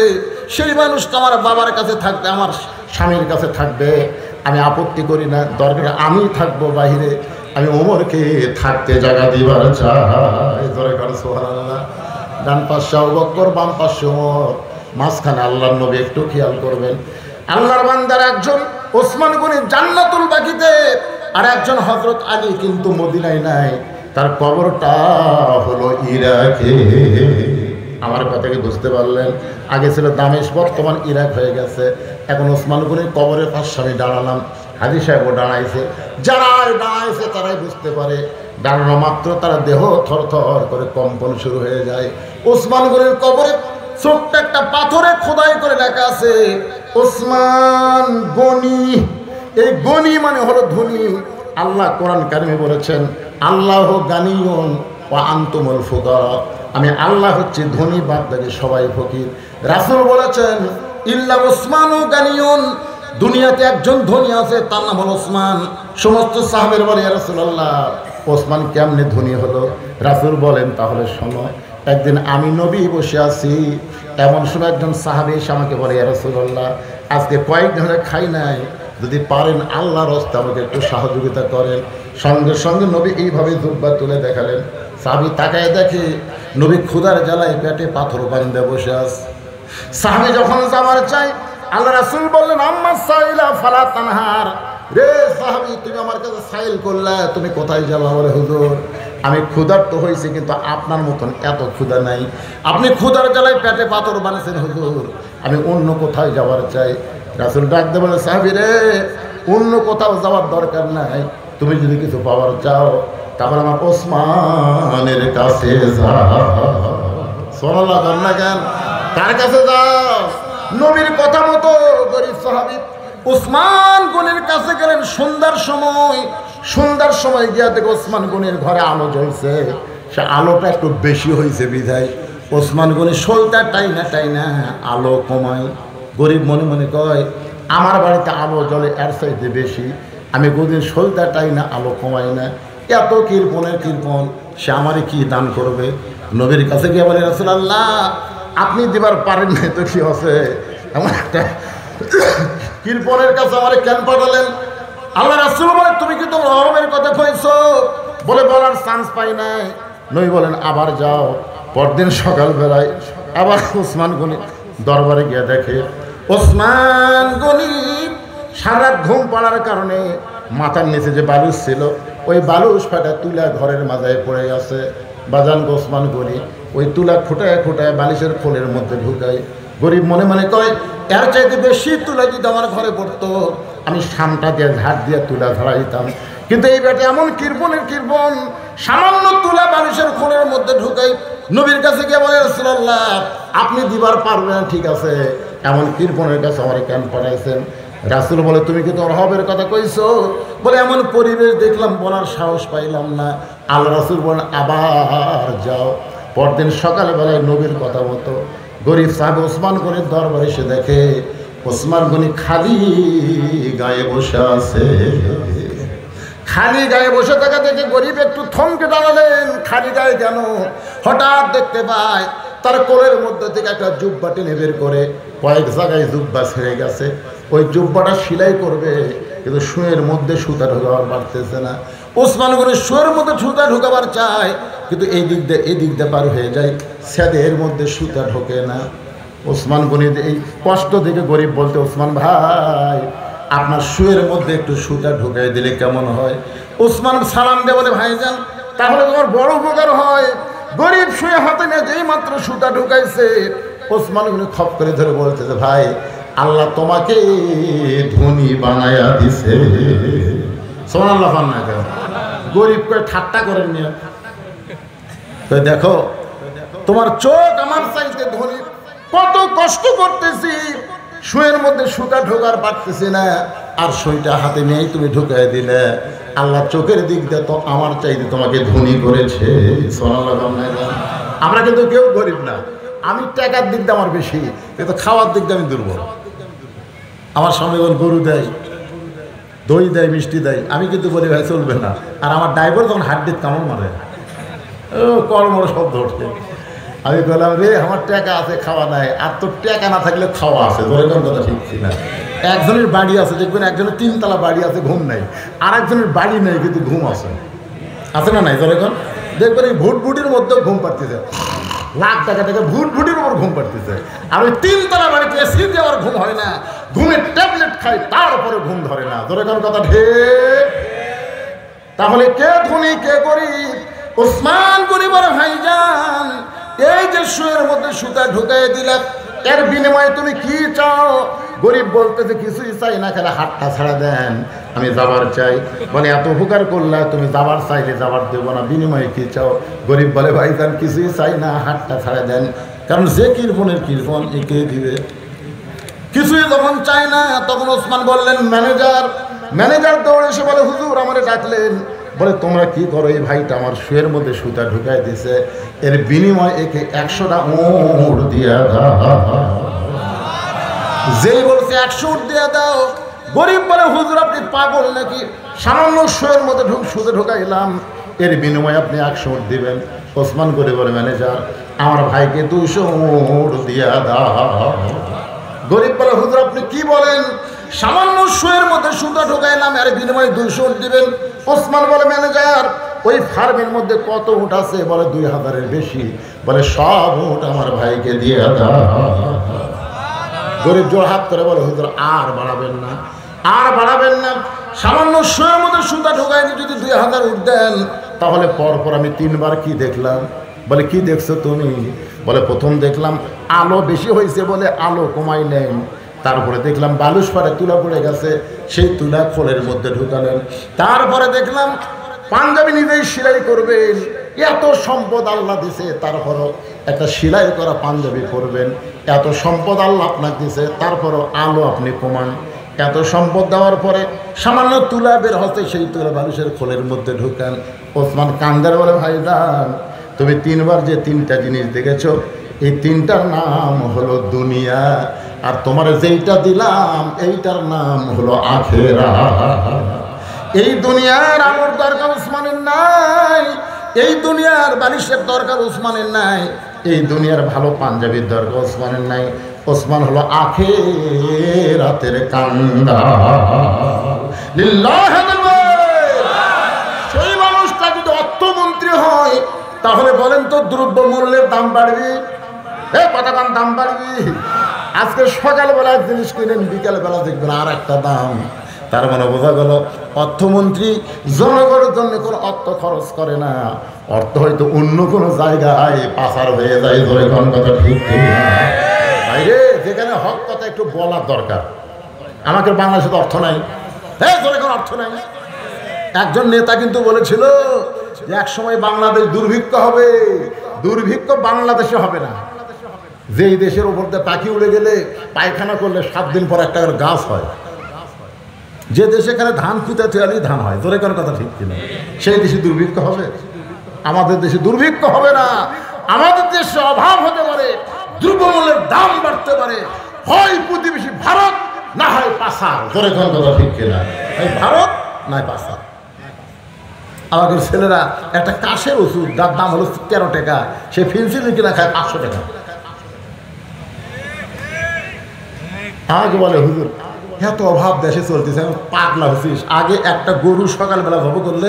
সেই মানুষটা আমার বাবার কাছে থাকবে, আমার স্বামীর কাছে থাকবে, আমি আপত্তি করি না, দরকার আমি থাকবো বাহিরে, আমি ওমরকে থাকতে জায়গা দিবার চাই। দরকার সুবহানাল্লাহ। ডান পাশে আবু বকর, বাম পাশে ওমর, মাঝখানে আল্লাহর নবী। একটু খেয়াল করবেন, আল্লাহর বান্দার একজন ওসমান গনি জান্নাতুল বাকিতে, আর একজন হযরত আলী কিন্তু মদিনায় নাই, তার কবরটা হলো ইরাকে। আমার কথা কি বুঝতে পারলেন? আগে ছিল দামেশ, বর্তমান ইরাক হয়ে গেছে। এখন ওসমান গনির কবরের পাশে আমি দাঁড়ালাম, হাজী সাহেবও দাঁড়াইছে। যারা দাঁড়াইছে তারাই বুঝতে পারে, দাঁড়ানো মাত্র তারা দেহ থরথর করে কম্পন শুরু হয়ে যায়। ওসমান গনির কবরে ছোট্ট একটা পাথরে খোদাই করে লেখা আছে ওসমান গনি। এই গনি মানে হলো ধনী। আল্লাহ কোরআন কারিমে বলেছেন, আল্লাহ গানিয়ুন ওয়া আনতুমুল ফুকারা, আমি আল্লাহ হচ্ছি ধনী, বাদ বাকি সবাই ফকির। রাসূল বলেছেন, ইল্লা উসমানু গানিয়ুন, দুনিয়াতে একজন ধনী আছে, তার নাম হলো ওসমান। সমস্ত সাহাবীরা বলে, ইয়া রাসূলুল্লাহ, ওসমান কেমনে ধনী হলো? রাসূল বলেন, তাহলে শোনো। একদিন আমি নবী বসে আছি, এমন সময় একজন সাহাবী এসে আমাকে বলে, ইয়া রাসূলুল্লাহ, আজকে কয়েকদিন ধরে খাই নাই, যদি পারেন আল্লাহর রাস্তায় আমাকে একটু সহযোগিতা করেন। সঙ্গে সঙ্গে নবী এইভাবে জুব্বা তুলে দেখালেন। সাহাবী তাকায় দেখে নবী ক্ষুধার জ্বালায় পেটে পাথর বাঁধে বসে আছে। সাহাবী যখন যাবার চাই, আল্লাহ রাসূল বললেন, আম্মা সাইলা ফালা তানহার, রে সাহাবী, তুমি আমার কাছে সাইল করলা, তুমি কোথায় যাবা? বলে, হুজুর, আমি ক্ষুধার্ত হয়েছি, কিন্তু আপনার মতন এত ক্ষুধা নাই। আপনি ক্ষুধার জ্বালায় পেটে পাথর বানিয়েছেন হুজুর, আমি অন্য কোথায় যাবার চাই। রাসূল ডাক দিয়ে বলে, সাহাবী রে, অন্য কোথাও যাওয়ার দরকার নাই, তুমি যদি কিছু পাওয়ার চাও তাহলে আমার ওসমানের কাছে যাও। সুবহানাল্লাহ, না কেন? কার কাছে যাও? নবীর কথা মতো গরীব সাহাবী ওসমান গনির কাছে গেলেন। সন্ধ্যার সময় গিয়া দেখে ওসমান গনির ঘরে আলো জ্বলছে। সে আলোটা একটু বেশি হয়েছে বিধায় ওসমান গনি সলতা টাইনা আলো কমায়। গরিব মনে মনে কয়, আমার বাড়িতে আলো জ্বলে এর চাইতে বেশি, আমি গদিন সলতা টাইনা আলো কমাই না, এত কৃপণ, সে আমারে কি দান করবে? নবীর কাছে গিয়ে বলে, রাসূলুল্লাহ, আপনি দিবার পারেন না তো কি আছে? এমন একটা কৃপণের কাছে আমারে কেন পাঠালেন? আল্লাহ রাসূল বলে, তুমি কি তোমার অহমের কথা কইছো? বলে, বলার চান্স পাই নাই। নবী বলেন, আবার যাও। পরদিন সকালবেলায় আবার ওসমান গনি দরবারে গিয়ে দেখে ওসমান গনি সারা ঘুম পাড়ার কারণে মাথার নিচে যে বালুস ছিল, ওই বালুস ফাটা তুলা ঘরের মাথায় পড়ে গেছে। বাজান ওসমান গনি ওই তুলা খুঁটায় বালিশের খোলের মধ্যে ঢুকায়। গরিব মনে মনে কয়, এর চাইতে বেশি তুলা যদি আমার ঘরে পড়তো, আমি সামটা দিয়ে ঝাড় দিয়ে তুলা ধরা দিতাম। কিন্তু এই বেটা এমন কৃপণ, সামান্য তুলা বালিশের খোলের মধ্যে ঢুকাই। নবীর কাছে গিয়ে বলে, রাসূলুল্লাহ, আপনি দিবার পারবেন, ঠিক আছে, এমন কৃপণের কাছে আমার কেন পাঠাইছেন? রাসূল বলে, তুমি কি তোমার হবের কথা কইছো? বলে, এমন পরিবেশ দেখলাম, বলার সাহস পাইলাম না। আল্লাহ রাসূল বলেন, আবার যাও। পরদিন সকালবেলায় নবীর কথা মতো গরিব সাহেব ওসমান গনির দরবারে এসে দেখে ওসমান গনি খালি গায়ে বসে আছে। খালি গায়ে বসে থাকা দেখে গরিব একটু থমকে দাঁড়ালেন, খালি গায়ে কেন? হঠাৎ দেখতে পায় তার কোলের মধ্যে থেকে একটা জুব্বা টেনে বের করে, কয়েক জায়গায় জুব্বা ছেড়ে গেছে, ওই জুব্বাটা সেলাই করবে, কিন্তু শুয়ের মধ্যে সুতা ঢোকাবার পারতেছে না। ওসমান গনি শুয়ের মধ্যে সুতা ঢোকাবার চায়, কিন্তু এই দিক দিয়ে পার হয়ে যায়, সেদের মধ্যে সুতা ঢোকে না। ওসমান গনি এই কষ্ট থেকে গরিব বলতে, ওসমান ভাই, আপনার শুয়ের মধ্যে একটু সুতা ঢুকাই দিলে কেমন হয়? ওসমান সালাম দিয়ে বলে, ভাইজান, তাহলে তোমার বড় উপকার হয়। গরিব শুয়ে হাতে নিয়ে যেই মাত্র সুতা ঢুকাইছে, ওসমান গনি খপ করে ধরে বলতেছে, ভাই, আল্লাহ তোমাকে ধনী বানায়া দিছে। সুবহানাল্লাহ। গরিবকে ঠাট্টা করেন নিয়ে, তো দেখো তোমার চোখ আমার চাইতে ধনী, কত কষ্ট করতেছি, শুয়ের মধ্যে সুতা ঢোকার পারতেছি না, আর সুইটা হাতে নিয়েই তুমি ঢুকাই দিলে। আল্লাহ চোখের দিক দিয়ে তো আমার চাইতে তোমাকে ধনী করেছে। আমরা কিন্তু কেউ গরিব না, আমি টাকার দিক দিয়ে আমার বেশি, কিন্তু খাওয়ার দিক দিয়ে আমি দুর্বল। আমার সামনে যখন গরু দেয়, দই দেয়, মিষ্টি দেয়, আমি কিন্তু বলি, ভাই চলবে না। আর আমার ড্রাইভার যখন হাত দিত কামড় মারে, কর্মর শব্দ উঠছে। আমি বললাম রে আমার টাকা আছে খাওয়া নাই, আর তোর টাকা না থাকলে খাওয়া আছে, ধরে কোন কথা ঠিক না। একজনের বাড়ি আছে দেখবেন, একজনের 3 তলা বাড়ি আছে ঘুম নাই, আর একজনের বাড়ি নেই কিন্তু ঘুম আছে না নাই? ধরে কোন দেখবেন এই ভুটভুটির মধ্যেও ঘুম পাড়তেছে, লাখ টাকা থেকে ভুটভুটির উপর ঘুম পাড়তেছে, আর ওই 3 তলা বাড়িতে এসি দেওয়ার ঘুম হয় না, ঘুমের ট্যাবলেট খায় তার উপরে ঘুম ধরে না। ধরে কোন কথা ঠিক? তাহলে কে ধনী কে গরিব? ওসমান গরিবের ভাইজান, এই যে শুয়ের মধ্যে সুতা ঢুকাই দিলাম, এর বিনিময়ে তুমি কি চাও? গরিব বলতেছে কিছুই চাই না, খেলে হাতটা ছাড়া দেন, আমি যাবার চাই। বলে এত উপকার করলে তুমি যাবার চাইলে যাবার দেবো না, বিনিময়ে কি চাও? গরিব বলে ভাইজান কিছুই চাই না, হাতটা ছাড়া দেন, কারণ যে কৃপণের কৃপণ একে দিবে। কিছুই যখন চায় না তখন ওসমান বললেন ম্যানেজার দৌড়ে এসে বলে হুজুর আমারে ডাকলেন। বলে তোমরা কি করো? এই ভাইটা আমার শুয়ের মধ্যে সুতা ঢুকাই দিছে, এর বিনিময় একে 100টা উট দিয়া দাও। যেই বলছে 100 উট দিয়া দাও, গরিব বলে হুজুর আপনি পাগল নাকি? সামান্য শুয়ের মধ্যে সুতা ঢুকাইলাম, এর বিনিময়ে আপনি 100 উট দিবেন। ওসমান করে বলে ম্যানেজার আমার ভাইকে 200 উট দিয়া দাও। গরিব বলে হুজুর আপনি কি বলেন? সামান্য শুয়ের মধ্যে সুতা ঢুকাইলাম, এর বিনিময়ে 200 উট দিবেন। ওসমান বলে ম্যানেজার ওই ফার্মের মধ্যে কত উট আছে? বলে 2000-এর বেশি। বলে সব উট আমার ভাইকে দিয়ে দাও। গরিব জোর হাত করে বলে হুজুর আর বাড়াবেন না, সামান্য শুয়ের মধ্যে সুতা ঢুকাইনি যদি 2000 উট দেন, তাহলে পরপর আমি 3 বার কি দেখলাম? বলে কি দেখছো তুমি? বলে প্রথম দেখলাম আলো বেশি হয়েছে বলে আলো কমাই নেন, তারপরে দেখলাম বালুস পাড়ে তুলা পড়ে গেছে, সেই তুলা খোলের মধ্যে ঢুকালেন, তারপরে দেখলাম পাঞ্জাবি নিজেই সেলাই করবেন, এত সম্পদ আল্লাহ দিছে, তারপরও একটা সেলাই করা পাঞ্জাবি পরবেন, এত সম্পদ আল্লাহ আপনাকে দিছে, তারপরও আলো আপনি কমান। এত সম্পদ দেওয়ার পরে সামান্য তুলা বের হতে, সেই তুলা বালুসের খোলের মধ্যে ঢুকান। ওসমান কান্দার বলে ভাইজান তুমি 3 বার যে 3টা জিনিস দেখেছো, এই 3টার নাম হলো দুনিয়া, আর তোমার যেইটা দিলাম এইটার নাম হলো আখিরাত। এই দুনিয়ার আলোর দরকার উসমানের নাই, এই দুনিয়ার বালিশের দরকার উসমানের নাই, এই দুনিয়ার ভালো পাঞ্জাবির দরকার উসমানের নাই। ওসমান হলো আখিরাতের কান্দার। লিল্লাহি সেই মানুষটা যদি অর্থমন্ত্রী হয়, তাহলে বলেন তো দ্রব্য মূল্যের দাম বাড়বে? কতক্ষণ দাম বাড়বে? আজকে সকালবেলা জিনিস কিনেন, বিকালবেলা দেখবেন আর একটা দাম। তার মানে বোঝা গেল অর্থমন্ত্রী জনগণের জন্য কোনো অর্থ খরচ করে না, অর্থ হয়তো অন্য কোনো জায়গায় পাচার হয়ে যায়। ধরে কোন কথা ঠিক বাইরে যেখানে হক কথা একটু বলার দরকার। আমাকে বাংলাদেশে তো অর্থ নাই, ধরে কোন অর্থ নাই। একজন নেতা কিন্তু বলেছিল যে এক সময় বাংলাদেশ দুর্ভিক্ষ হবে। দুর্ভিক্ষ বাংলাদেশে হবে না, যেই দেশের উপর দিয়ে পাখি উড়ে গেলে পায়খানা করলে 7 দিন পর একটা করে গাছ হয়, যে দেশে এখানে ধান কুতে তেয়ালি ধান হয়, ধরে কোন কথা ঠিক কিনা, সেই দেশে দুর্ভিক্ষ হবে? আমাদের দেশে দুর্ভিক্ষ হবে না, আমাদের দেশে অভাব হতে পারে, দ্রব্যমূল্যের দাম বাড়তে পারে, হয় প্রতিবেশী ভারত না হয় পাচার। ধরে কোন কথা ঠিক কিনা, ভারত নয় পাচার। আমাদের ছেলেরা একটা কাশের ওষুধ যার দাম হলো 13 টাকা, সে ফেন্সিল কিনা খায় 500 টাকা। আমাকে বলে হুজুর এত অভাব দেশে চলতেছে, আমি পাগলা হচ্ছিস। আগে একটা গরু সকালবেলা জব করলে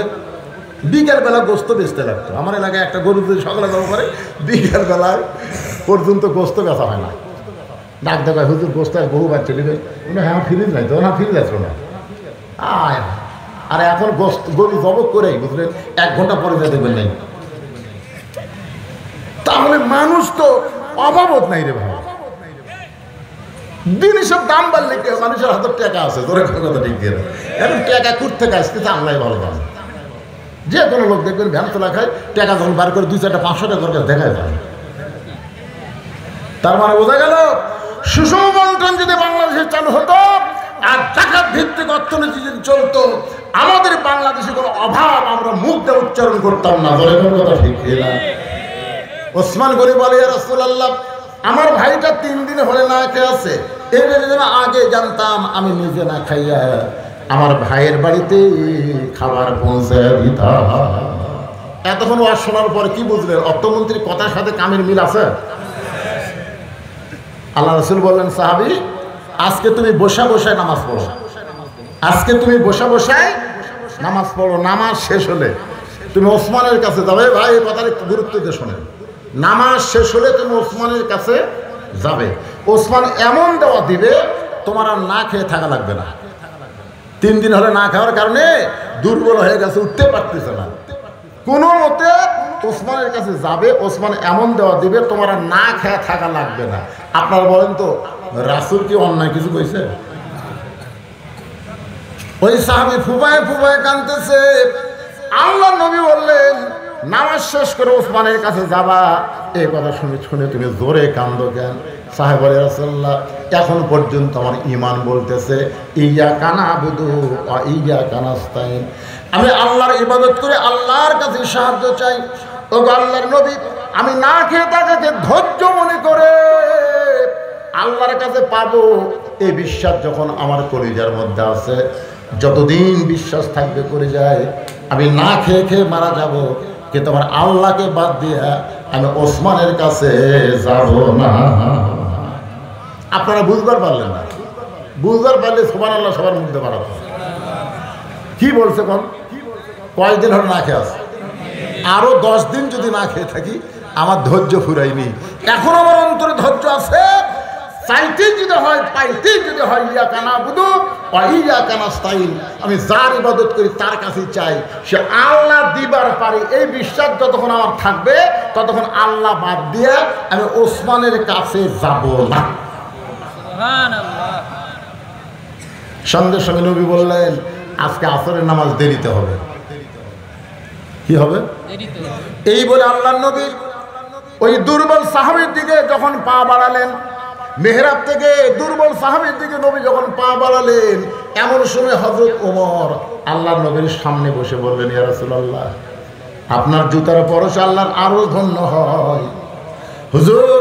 বিকেলবেলা গোস্ত বেচতে লাগতো। আমার এলাকায় একটা গরু যদি সকালে জব করে বিকেলবেলায় পর্যন্ত গোস্ত বেচা হয় না। ডাক দেখায় হুজুর গোস্ত বহু বাচ্চা নেবে, হ্যাঁ ফ্রিজ নাই তো, না ফ্রিজ আসলো না। আর এখন গরু জব করেই বুঝলেন 1 ঘন্টা পরে যা দেখবেন নাই। তাহলে মানুষ তো অভাবত নাই রে ভাই, জিনিসের দাম বাড়লে কি মানুষের হাতে টাকা আছে, ধরে কথা ঠিক দিয়ে এখন টাকা করতে কাজ কিন্তু আমরাই ভালো দাম। যে কোনো লোক দেখবেন ভ্যান তোলা খায়, টাকা যখন বার করে 2-4টা 500 টাকা করে দেখা যায়। তার মানে বোঝা গেল সুষম বন্টন যদি বাংলাদেশে চালু হতো আর জাকাত ভিত্তিক অর্থনীতি যদি চলতো, আমাদের বাংলাদেশে কোনো অভাব আমরা মুখ দিয়ে উচ্চারণ করতাম না। ধরে কোনো কথা ঠিক না। ওসমান গনি বলে ইয়া রাসূলুল্লাহ আমার ভাইটা 3 দিন হলে না খেয়ে আছে, এটা যদি আগে জানতাম আমি নিজে না খাইয়া আমার ভাইয়ের বাড়িতে খাবার পৌঁছে দিতাম। এতক্ষণ ওয়াজ শোনার পরে কি বুঝলেন? অর্থমন্ত্রীর কথার সাথে কামের মিল আছে? আল্লাহ রাসূল বললেন, সাহাবী, আজকে তুমি বসা বসায় নামাজ পড়ো। আজকে তুমি বসা বসায় নামাজ পড়ো। নামাজ শেষ হলে তুমি ওসমানের কাছে যাবে। ভাই, এই কথার একটু গুরুত্ব দিয়ে শোনেন। নামাজ শেষ হলে তুমি ওসমানের কাছে যাবে। ওসমান এমন দেওয়া দিবে তোমার আর না খেয়ে থাকা লাগবে না। 3 দিন হলে না খাওয়ার কারণে দুর্বল হয়ে গেছে, উঠতে পারতেছে না। কোনো মতে ওসমানের কাছে যাবে, ওসমান এমন দেওয়া দিবে তোমার আর না খেয়ে থাকা লাগবে না। আপনারা বলেন তো, রাসূল কি অন্যায় কিছু কইছে? ওই সাহাবী ফুফায় ফুফায় কাঁদতেছে। আল্লাহ নবী বললেন, নামাজ শেষ করে ওসমানের কাছে যাবা। এই কথা শুনে শুনে তুমি জোরে কান্দো কেন? সাহেব বলে, রাসূলুল্লাহ, এখন পর্যন্ত আমার ঈমান বলতেছে ইয়্যাকা না'বুদু ওয়া ইয়্যাকা নাস্তাইন। আমি আল্লাহর ইবাদত করে আল্লাহর কাছে সাহায্য চাই। ও আল্লাহর নবী, আমি না খেয়ে তাকে ধৈর্য মনে করে আল্লাহর কাছে পাবো, এই বিশ্বাস যখন আমার কলিজার মধ্যে আছে, যতদিন বিশ্বাস থাকবে করে যায় আমি না খেয়ে খেয়ে মারা যাব, কিন্তু আমার আল্লাহকে বাদ দিয়ে আমি ওসমানের কাছে যাব না। আপনারা বুঝবার পারলেন না? বুঝবার পারলে সুবহানাল্লাহ সবার মধ্যে বাড়াতো। কি বলছে কোন? কয়েকদিন হলো না খেয়ে আছে, আরো 10 দিন যদি না খেয়ে থাকি আমার ধৈর্য ফুরাইনি। এখন আমার অন্তরে ধৈর্য আছে। চাইতেই যদি হয়, পাইতেই যদি হয়, ইয়্যাকা না'বুদু ওয়া ইয়্যাকা নাস্তাইন, আমি যার ইবাদত করি তার কাছেই চাই, সে আল্লাহ দিবার পারে। এই বিশ্বাস যতক্ষণ আমার থাকবে ততক্ষণ আল্লাহ বাদ দিয়ে আমি ওসমানের কাছে যাব না। সঙ্গে সঙ্গে নবী বললেন, আজকে আসরের নামাজ দেরিতে হবে। কি হবে? এই বলে আল্লাহর নবী ওই দুর্বল সাহাবীর দিকে যখন পা বাড়ালেন, মেহরাব থেকে দুর্বল সাহাবীর দিকে নবী যখন পা বাড়ালেন, এমন সময় হযরত ওমর আল্লাহর নবীর সামনে বসে বললেন, ইয়া রাসূলুল্লাহ, আপনার জুতার পরশে আল্লাহর আরো ধন্য হয়। হুজুর,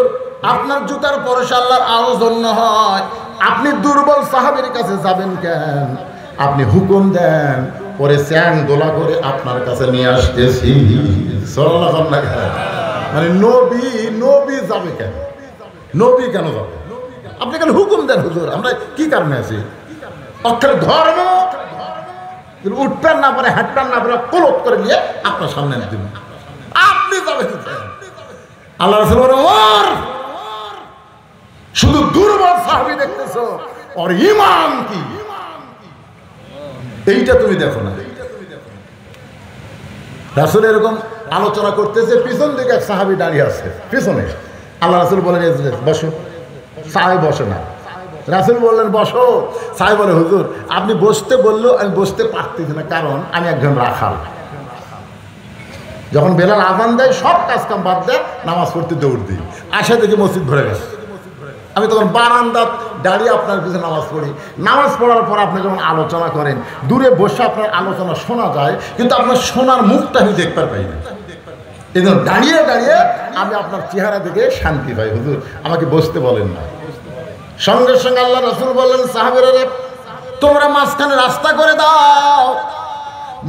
আপনার জুতার পরশে আল্লাহর আরো ধন্য হয়। আপনি দুর্বল সাহাবীর কাছে যাবেন কেন? আপনি হুকুম দেন, পরে চ্যাং দোলা করে আপনার কাছে নিয়ে আসতেছি। সাল্লাল্লাহু আলাইহি ওয়াসাল্লাম। মানে নবী যাবে কেন? নবী কেন যাবে? আপনি কেন হুকুম দেন? হুজুর, আমরা কি কারণে আছি? অক্ষরে ধর্ম উঠতেন না পারে, হাঁটতেন না পারে, কলপ করে নিয়ে আপনার সামনে দিন, আপনি যাবেন। আল্লাহ রাসূল বলেন, ওমর, শুধু দুর্বল সাহাবী দেখতেছো, ওর ঈমান কি এইটা তুমি দেখো না। রাসূল এরকম আলোচনা করতেছে, পিছন দিকে এক সাহাবী দাঁড়িয়ে আছে পিছনে। আল্লাহ রাসূল বলেন, বসো। সাহাবী বসে না। রাসূল বললেন, বসো। সাহাবী বলে, হুজুর, আপনি বসতে বললেও আমি বসতে পারতেছি না, কারণ আমি একজন রাখাল। যখন বেলাল আযান দেয় সব কাজ কাম বাদ দেয়, নামাজ পড়তে দৌড় দিই। আসে দেখি মসজিদ ভরে গেছে। আমি তখন বারান্দাত দাঁড়িয়ে আপনার পিছনে নামাজ পড়ি। নামাজ পড়ার পর আপনি যখন আলোচনা করেন, দূরে বসে আপনার আলোচনা শোনা যায়, কিন্তু আপনার শোনার মুখটা আমি দেখতে পাই না। এই জন্য দাঁড়িয়ে দাঁড়িয়ে আমি আপনার চেহারা দেখে শান্তি পাই। হুজুর, আমাকে বসতে বলেন না। সঙ্গে সঙ্গে আল্লাহ রাসূল বললেন, সাহাবীরা, তোমরা মাঝখানে রাস্তা করে দাও,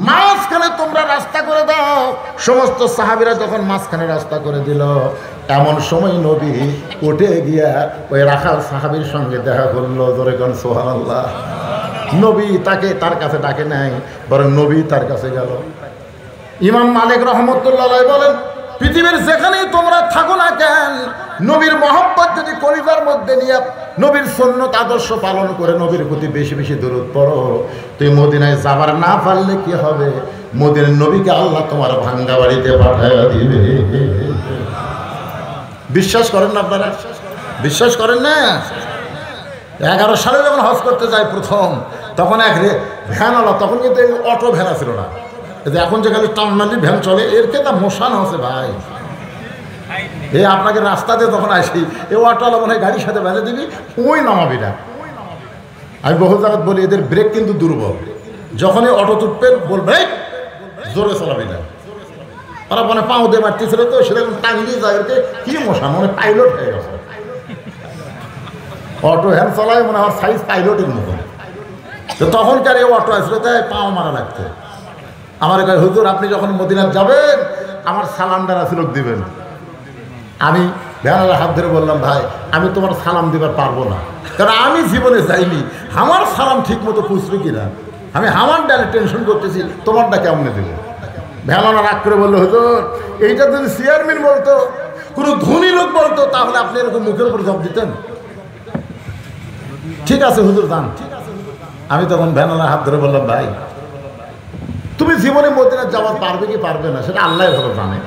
মাঝখানে তোমরা রাস্তা করে দাও। সমস্ত সাহাবীরা যখন মাঝখানে রাস্তা করে দিল, এমন সময় নবী উঠে গিয়া ওই রাখাল সাহাবীর সঙ্গে দেখা করলো। জোরে কোন সুবহানাল্লাহ। নবী তাকে তার কাছে ডাকে নাই, বরং নবী তার কাছে গেল। ইমাম মালিক রহমতুল্লাহ আলাইহি বলেন, পৃথিবীর যেখানেই তোমরা থাকো না কেন, নবীর মহব্বত যদি কলিজার মধ্যে নিয়ে নবীর সুন্নত আদর্শ পালন করে নবীর প্রতি বেশি বেশি দরুদ পড়ো, তুই মদিনায় যাবার না পারলে কি হবে? মদিনার নবীকে আল্লাহ তোমার ভাঙ্গা বাড়িতে পাঠায়া দিবে। বিশ্বাস করেন না আপনারা? বিশ্বাস করেন না? 11 সালে যখন হজ করতে যায় প্রথম, তখন এক ভ্যান হলো। তখন কিন্তু অটো ভ্যান ছিল না। এখন যে খালি টার্মিনালি ভ্যান চলে, এর কে তা মশানো আছে ভাই। এই আপনাকে রাস্তাতে যখন আসি, এ অটোওয়ালা মনে হয় গাড়ির সাথে বেঁধে দিবি, ওই নামাবি না। আমি বহু জায়গায় বলি, এদের ব্রেক কিন্তু দুর্বল। যখনই অটো তুটবে বলবে জোরে চালাবি না। ওরা মানে পাও দিয়ে মারতেছিল তো, সেরকম টাঙ্গিয়ে যায়। এরকে কি মশা, মানে পাইলট হয়ে গেছে। অটো ভ্যান চালায় মনে হয় সাইজ পাইলটের মতন। তো তখনকার এই অটো আসলে তাই পাও মারা লাগতো। আমার কাছে, হুজুর, আপনি যখন মদিনা যাবেন আমার সালামটা রাসূলকে দিবেন। আমি বেহালার হাত ধরে বললাম, ভাই আমি তোমার সালাম দিবার পারবো না, কারণ আমি জীবনে যাইনি, আমার সালাম ঠিক মতো পুষবে কিনা, আমি আমার ডালে টেনশন করতেছি, তোমারটা কেমনে দেবো। বেহালানা রাগ করে বললো, হুজুর এইটা যদি চেয়ারম্যান বলতো, কোনো ধনী লোক বলতো, তাহলে আপনি এরকম মুখের উপর জব দিতেন। ঠিক আছে হুজুর যান। আমি তখন বেহালার হাত ধরে বললাম, ভাই তুমি জীবনে মদিনা যাওয়ার পারবে কি পারবে না সেটা আল্লাহ ভালো জানে,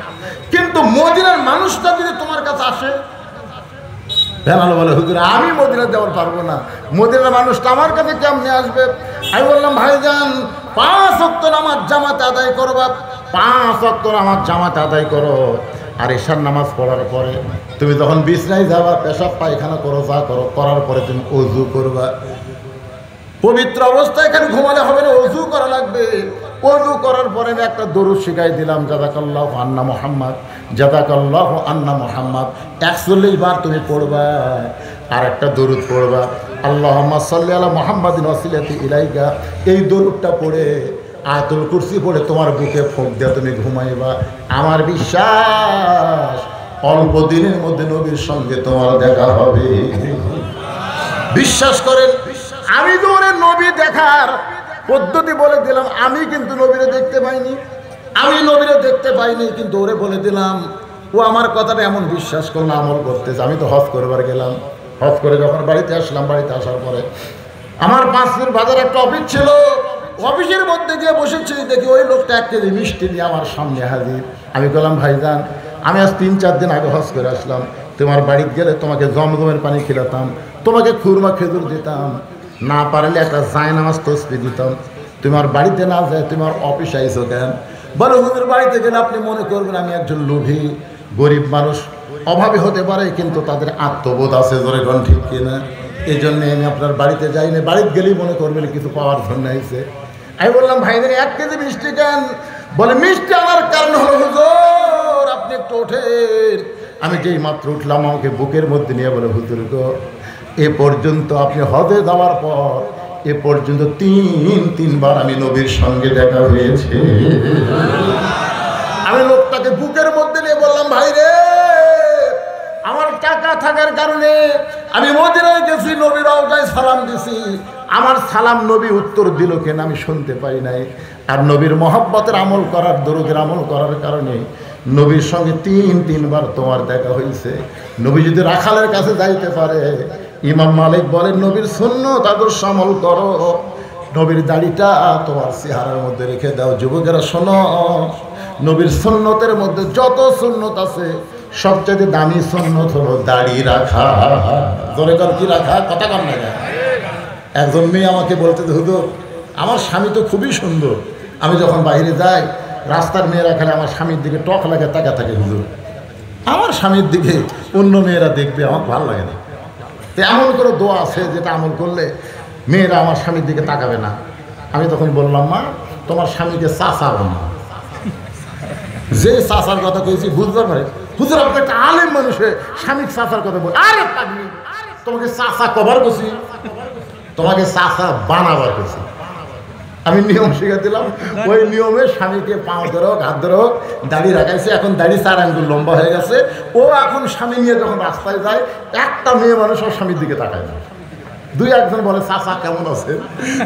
কিন্তু মদিনার মানুষটা যদি তোমার কাছে আসে। বেলাল বলে, হুজুর আমি মদিনা যাওয়ার পারবো না, মদিনার মানুষটা আমার কাছে কেমনে আসবে। আমি বললাম, ভাইজান 5 ওয়াক্ত নামাজ জামাতে আদায় করবা, 5 ওয়াক্ত নামাজ জামাতে আদায় করো, আর এশার নামাজ পড়ার পরে তুমি যখন বিছনায় যাবা, পেশাব পায়খানা করো, যা করো, করার পরে তুমি ওযু করবা। পবিত্র অবস্থায় এখানে ঘুমালে হবে না, ওযু করা লাগবে। ওযু করার পরে আমি একটা দরুদ শিখাই দিলাম, জাযাকাল্লাহু আন্না মুহাম্মদ, জাযাকাল্লাহু আন্না মুহাম্মদ 41 বার তুমি পড়বা। আর একটা দরুদ পড়বা, আল্লাহুম্মা সাল্লি আলা মুহাম্মাদিন ওয়াসিলাতি ইলাইকা। এই দরুদটা পড়ে আয়াতুল কুরসি পড়ে তোমার বুকে ফোঁক দিয়ে তুমি ঘুমাইবা। আমার বিশ্বাস অল্প দিনের মধ্যে নবীর সঙ্গে তোমার দেখা হবে। বিশ্বাস করেন, আমি তো ওরে নবী দেখার পদ্ধতি বলে দিলাম, আমি কিন্তু নবীরে দেখতে পাইনি, আমি নবীরে দেখতে পাইনি, কিন্তু ওরে বলে দিলাম। ও আমার কথাটা এমন বিশ্বাস করলো, আমল করতেছে। আমি তো হজ করবার গেলাম, হজ করে যখন বাড়িতে আসলাম, বাড়িতে আসার পরে আমার 5 মিনিট বাজার একটা অফিস ছিল, অফিসের মধ্যে গিয়ে বসেছি, দেখি ওই লোকটা 1 কেজি মিষ্টি নিয়ে আমার সামনে হাজির। আমি বললাম, ভাইজান আমি আজ 3-4 দিন আগে হজ করে আসলাম, তোমার বাড়িতে গেলে তোমাকে জমজমের পানি খিলাতাম, তোমাকে খুরমা খেজুর দিতাম, না পারলে একটা জায়নামাজ তসবিহ দিতাম, তোমার বাড়িতে না যায় তোমার অফিস আইসো কেন? বলো, হুজুর বাড়িতে গেলে আপনি মনে করবেন আমি একজন লোভী গরিব মানুষ, অভাবে হতে পারে, কিন্তু তাদের আত্মবোধ আছে, জোরে কোন ঠিক কিনা? এই জন্যে আমি আপনার বাড়িতে যাই না, বাড়িতে গেলেই মনে করবেন কিছু পাওয়ার জন্য আইসে। আমি বললাম, ভাইদের 1 কেজি মিষ্টি কেন? বলে, মিষ্টি আনার কারণ হলো হুজুর আপনি একটু ওঠেন। আমি যেই মাত্র উঠলাম, আমাকে বুকের মধ্যে নিয়ে বলে, হুজুর গো, এ পর্যন্ত আপনি হজে যাওয়ার পর এ পর্যন্ত 3 বার আমি নবীর সঙ্গে দেখা হয়েছে। আমি লোকটাকে বুকের মধ্যে নিয়ে বললাম, ভাই রে, আমার টাকা থাকার কারণে আমি মদিনায় গেছি, নবীর রওজায় সালাম দিছি, আমার সালাম নবী উত্তর দিল কেন আমি শুনতে পাই নাই। আর নবীর মহব্বতের আমল করার, দরুদের আমল করার কারণে নবীর সঙ্গে 3 বার তোমার দেখা হয়েছে। নবী যদি রাখালের কাছে যাইতে পারে, ইমাম মালিক বলেন নবীর সুন্নত আদর্শ আমল করো, নবীর দাড়িটা তোমার চেহারার মধ্যে রেখে দাও। যুবকেরা শোনো, নবীর সুন্নতের মধ্যে যত সুন্নত আছে, সবচেয়ে দামি সুন্নত হলো দাড়ি রাখা। জোরে কর, কি রাখা? কথা কম না। একজন মেয়ে আমাকে বলতে, হুজুর আমার স্বামী তো খুবই সুন্দর, আমি যখন বাইরে যাই রাস্তার মেয়েরা খালি আমার স্বামীর দিকে টক লাগে তাকা থাকে, হুজুর আমার স্বামীর দিকে অন্য মেয়েরা দেখবে, আমার ভালো লাগে না। তো এমন করে দোয়া আছে যেটা আমল করলে মেয়েরা আমার স্বামীর দিকে তাকাবে না। আমি তখন বললাম, মা তোমার স্বামীকে চাচা বানা। যে চাচার কথা কইছি বুঝতে পারে, হুজুর আপনি একটা আলেম মানুষে স্বামীর চাচার কথা বল। আরে পাগলি, তোমাকে চাচা কবার করছি, তোমাকে চাচা বানাবার করছি। আমি নিয়ম শিখে দিলাম, ওই নিয়মে স্বামীকে পাও ধরে হোক, হাত ধরে হোক, দাড়ি রাখাইছে। এখন দাড়ি 4 আঙ্গুল লম্বা হয়ে গেছে। ও এখন স্বামী নিয়ে যখন রাস্তায় যায়, একটা মেয়ে মানুষ ওর স্বামীর দিকে তাকায় না। 2-1 বলে, চাচা কেমন আছে?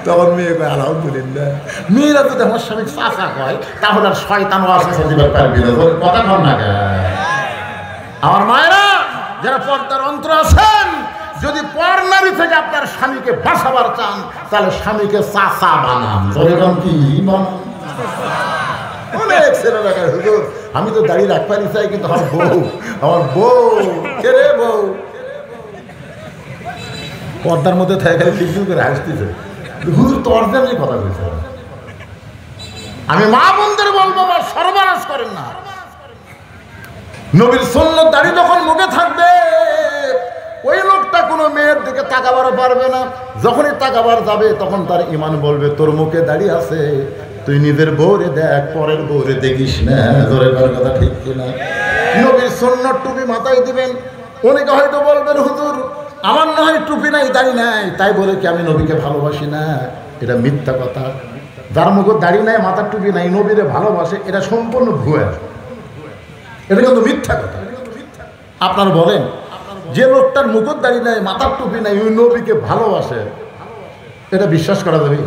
তখন মেয়ে কয়, আলহামদুলিল্লাহ। মেয়েরা যদি আমার স্বামী চাচা কয়, তাহলে আর শয়তান ওয়াসওয়াসা দিতে পারবি না। কথা কম না। আমার মায়েরা যারা পর্দার অন্তর আছেন, যদি পরনারী থেকে আপনার স্বামীকে বাঁচাবার চান, তাহলে স্বামীকে চাচা বানান। কি বানান? অনেক ছেলে দেখায়, হুজুর আমি তো দাড়ি রাখতে চাই, কিন্তু আমার বউ কে রে বউ পর্দার মধ্যে থাকে, খিলখিল করে হাসতেছে। হুজুর তোর জন্য কথা বলছে। আমি মা বোনদের বলবো, আমার সর্বনাশ করেন না। নবীর সুন্নত দাড়ি যখন মুখে থাকবে, ওই লোকটা কোনো মেয়ের দিকে তাকাবারও পারবে না। যখনই তাকাবার যাবে, তখন তার ইমান বলবে, তোর মুখে দাঁড়িয়ে আছে, তুই নিজের বউরে দেখ, পরের বউরে দেখিস না। ধরে কথা ঠিক কিনা? নবীর সুন্নত টুপি মাথায় দিবেন। অনেকে হয়তো বলবেন, হুজুর আমার না হয় টুপি নাই, দাড়ি নাই, তাই বলে কি আমি নবীকে ভালোবাসি না? এটা মিথ্যা কথা। যার মুখে দাড়ি নাই, মাথার টুপি নাই, নবীরে ভালোবাসে, এটা সম্পূর্ণ ভুয়া। এটা কিন্তু মিথ্যা কথা। আপনারা বলেন যে লোকটার মুকুটদাড়ি নাই, মাথার টুপি নাই, ওই নবীকে ভালোবাসে, এটা বিশ্বাস করা যাবে?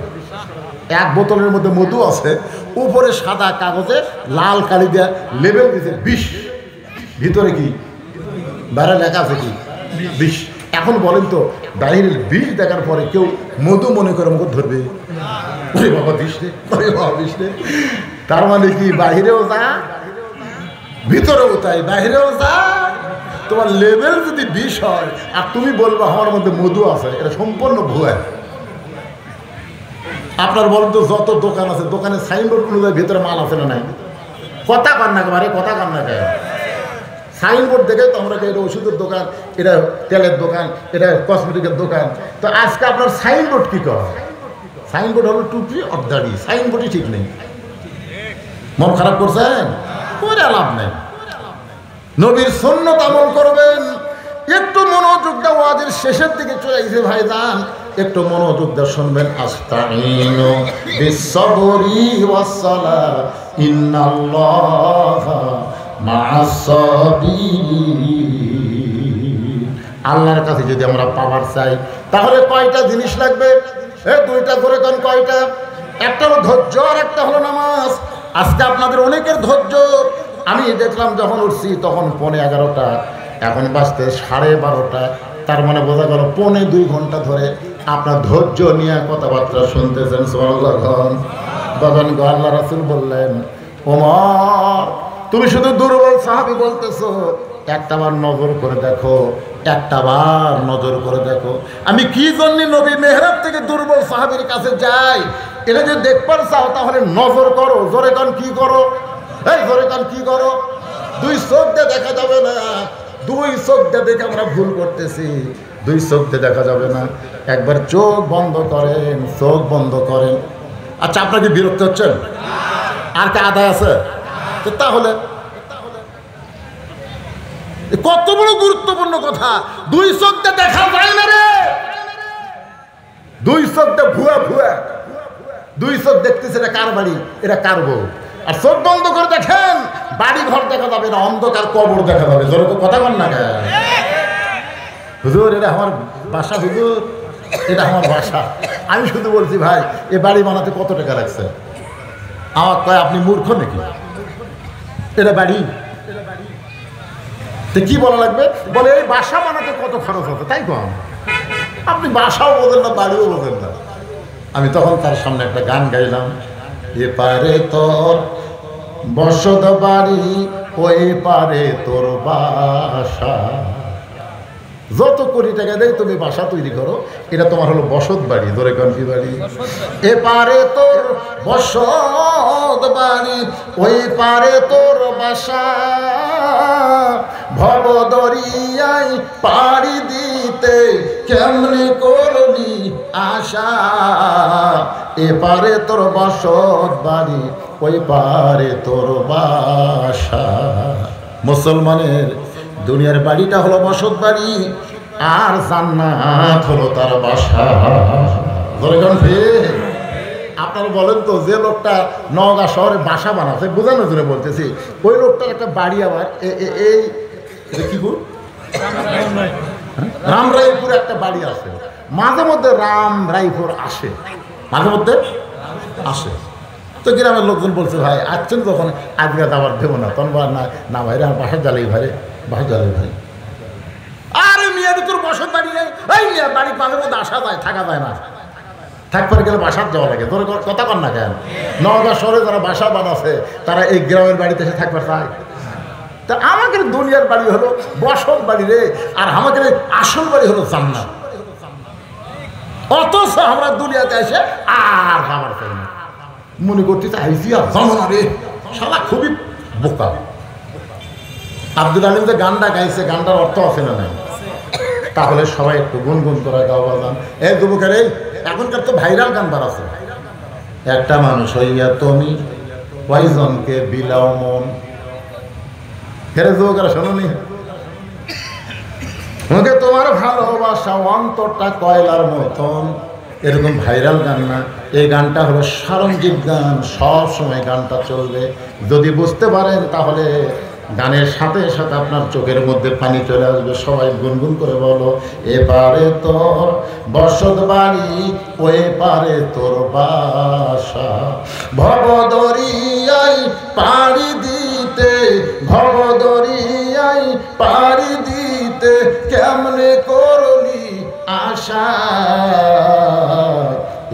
এক বোতলের মধ্যে মধু আছে, উপরে সাদা কাগজে লাল কালি দেয়া লেবেল দিতে 20, ভিতরে কি বাইরে লেখা আছে কি 20। এখন বলেন তো বাইরের 20 দেখার পরে কেউ মধু মনে করে মুখ ধরবে? ওরে বাবা 20 রে, ওরে বাবা 20 রে। তার মানে কি বাহিরেও যা ভিতরেও তাই, বাহিরেও যা। তোমার লেভেল যদি 20 হয় আর তুমি বলবো আমার মধ্যে মধু আছে, এটা সম্পূর্ণ ভুয়া। আপনার বলেন তো যত দোকান আছে, দোকানে সাইনবোর্ড অনুযায়ী ভিতরে মাল আছে না নাই? কথা কান্না করে, কথা কান্না করে। সাইনবোর্ড দেখে তো আমরা এটা ওষুধের দোকান, এটা তেলের দোকান, এটা কসমেটিকের দোকান। তো আজকে আপনার সাইনবোর্ড কি করে? সাইনবোর্ড হলো টুপি আর দাড়ি, সাইনবোর্ডই ঠিক নেই। মন খারাপ করছেন? করে লাভ নেই। নবীর সুন্নাত আমল করবেন। একটু মনোযোগ দাও, ওয়াজের শেষের দিকে চলে এসে ভাইজান, একটু মনোযোগ দিয়ে শুনবেন। আস্তাইনু বিসসবরি ওয়াসসালাহ ইন্নাল্লাহা মা'আস সাবিরিন। আল্লাহর কাছে যদি আমরা পাওয়ার চাই তাহলে কয়টা জিনিস লাগবে? এই দুইটা করে কোন কয়টা? একটা হলো ধৈর্য আর একটা হলো নামাজ। আজকে আপনাদের অনেকের ধৈর্য, আমি দেখলাম যখন উঠছি তখন 11:15, এখন বাজতে 12:30। তার মানে বোঝা গেল 1.25 ঘন্টা ধরে আপনার ধৈর্য নিয়ে কথাবার্তা শুনতেছেন। সুবহানাল্লাহ। তখন আল্লাহ রাসূল বললেন, ওমর তুমি শুধু দুর্বল সাহাবী বলতেছো, একটাবার নজর করে দেখো, একটাবার নজর করে দেখো আমি কি জন্য নবী মেহরাব থেকে দুর্বল সাহাবীর কাছে যাই। এটা যদি দেখবার চাও তাহলে নজর করো। জোরে কান কি করো? এই জোরে কান কি করো? 2 চোখ দিয়ে দেখা যাবে না, 2 চোখ দিয়ে দেখে আমরা ভুল করতেছি। 2 চোখ দিয়ে দেখা যাবে না, একবার চোখ বন্ধ করেন, চোখ বন্ধ করেন। আচ্ছা আপনাকে বিরক্ত হচ্ছেন? আর কে আদায় আছে? তাহলে কত বড় গুরুত্বপূর্ণ কথা। 2 চোখ দিয়ে দেখা যায় না রে, 2 চোখ দিয়ে ভুয়া ভুয়া। 2 চোখ দেখতেছে এটা কার বাড়ি, এটা কার বউ। আর চোখ বন্ধ করে দেখেন, বাড়ি ঘর দেখা যাবে না, অন্ধকার কবর দেখা যাবে। জোরে কথা বল না কেন? হুজুর এটা আমার বাসা, হুজুর এটা আমার বাসা। আমি শুধু বলছি ভাই এ বাড়ি বানাতে কত টাকা লাগছে? আমার কয় আপনি মূর্খ নাকি? এটা বাড়ি তো কি বলা লাগবে? বলে এই বাসা বানাতে কত খরচ হবে, তাই কম। আপনি বাসাও বোঝেন না, বাড়িও বোঝেন না। আমি তখন তার সামনে একটা গান গাইলাম, এপারে তোর বসত বাড়ি, ওই পারে তোর বাসা। যত কোটি টাকা দেয় তুমি বাসা তৈরি করো, এটা তোমার হলো বসত বাড়ি। ধরে কোন কি বাড়ি? এপারে তোর বসত বাড়ি, ওই পারে তোর বাসা। ভব দরিয়ায় পাড়ি দিতে কেমনে করলি আশা। এপারে তোর বসত বাড়ি, ওই পারে তোর বাসা। মুসলমানের দুনিয়ার বাড়িটা হলো বসত বাড়ি, আর জান্নাত হলো তার বাসা। আপনারা বলেন তো, যে লোকটা নওগাঁ শহরে বাসা বানাচ্ছে, বোঝানোর জন্য বলতেছি, ওই লোকটার একটা বাড়ি আবার এই কি রামরাইপুর একটা বাড়ি আছে। মাঝে মধ্যে রামরাইপুর আসে, মাঝে মধ্যে আসে। তো গ্রামের লোকজন বলছে ভাই আসছেন যখন আজকে আবার দেবো না। তখন না না ভাই আমার বাসার জ্বালাই ভাই, বাসার জ্বালাই ভাই। আরে মিয়া তোর বসত বাড়ি নেই? এই মিয়া বাড়ি মাঝে মধ্যে আসা যায়, থাকা যায় না। থাকবার গেলে বাসার যাওয়া লাগে। তোর কথা কর না কেন? নওগাঁ শহরে যারা বাসা বানাচ্ছে তারা এই গ্রামের বাড়িতে এসে থাকবার চায়। তা আমাদের দুনিয়ার বাড়ি হলো বসত বাড়ি রে, আর আমাদের আসল বাড়ি হলো জান্নাত। অথচ আমরা দুনিয়াতে এসে আর খাবার চাই না, মনে করতেছে আইসি আর জানো না রে, সারা খুবই বোকা। আব্দুল আলিম যে গানটা গাইছে, গানটার অর্থ আছে না নাই? তাহলে সবাই একটু গুনগুন করে গাও বাজান। এই যুবকের, এই এখনকার তো ভাইরাল গান বাড়াচ্ছে। একটা মানুষ হইয়া তুমি কয়জনকে বিলাও মন। হেরে যুবকেরা শোনি, ওকে তোমার ভালোবাসা অন্তরটা কয়লার মতন। এরকম ভাইরাল গান না, এই গানটা হলো সারঞ্জিত গান। সব সময় গানটা চলবে। যদি বুঝতে পারেন তাহলে গানের সাথে সাথে আপনার চোখের মধ্যে পানি চলে আসবে। সবাই গুনগুন করে বলো, এপারে তোর বসত বাড়ি, ওই পারে তোর বাসা। ভবদরিয়ায় পাড়ি দিতে, ভবদরিয়ায় পাড়ি দিতে কেমনে করলি আশা।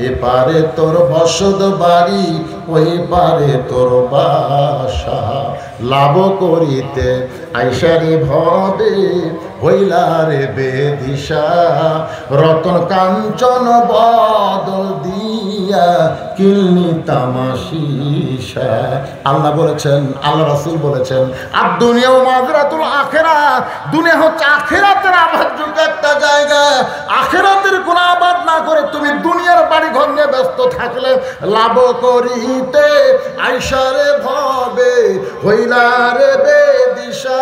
এপারে তোর বসত বাড়ি, ওই পারে তোর বাসা। লাভ করিতে আইসারি ভবে, হইলারে বেদিশা। রতন কাঞ্চন বদল দিয়া কিলনি তামাশিসা। আল্লাহ বলেছেন, আল্লাহ রাসূল বলেছেন, আর দুনিয়া মাযরাতুল আখিরা, দুনিয়া হচ্ছে আখিরাতের আবাদযোগ্য একটা জায়গা। আখিরাতের কোন আবাদ না করে তুমি দুনিয়ার বাড়ি ঘর নিয়ে ব্যস্ত থাকলে লাভ করিতে আইসারে ভবে, হইলারে বেদিশা।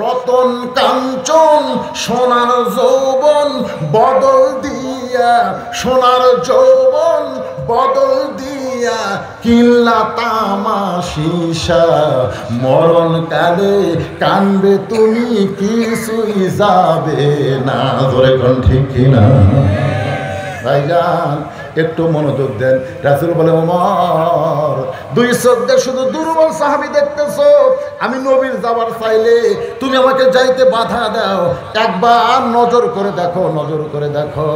রতন কাঞ্চন সোনার যৌবন বদল দিয়া, সোনার যৌবন বদল দিয়া কিল্লা তামাশিসা। মরণ কালে কানবে তুমি, কিছুই যাবে না। ধরে কোন ঠিক কিনা ভাইজান? একটু মনোযোগ দেন। রাসূল বলে, ওমর দুই চোখ দিয়ে শুধু দুর্বল সাহাবী দেখতেছো, আমি নবীর যাবার চাইলে তুমি আমাকে যাইতে বাধা দাও। একবার নজর করে দেখো, নজর করে দেখো।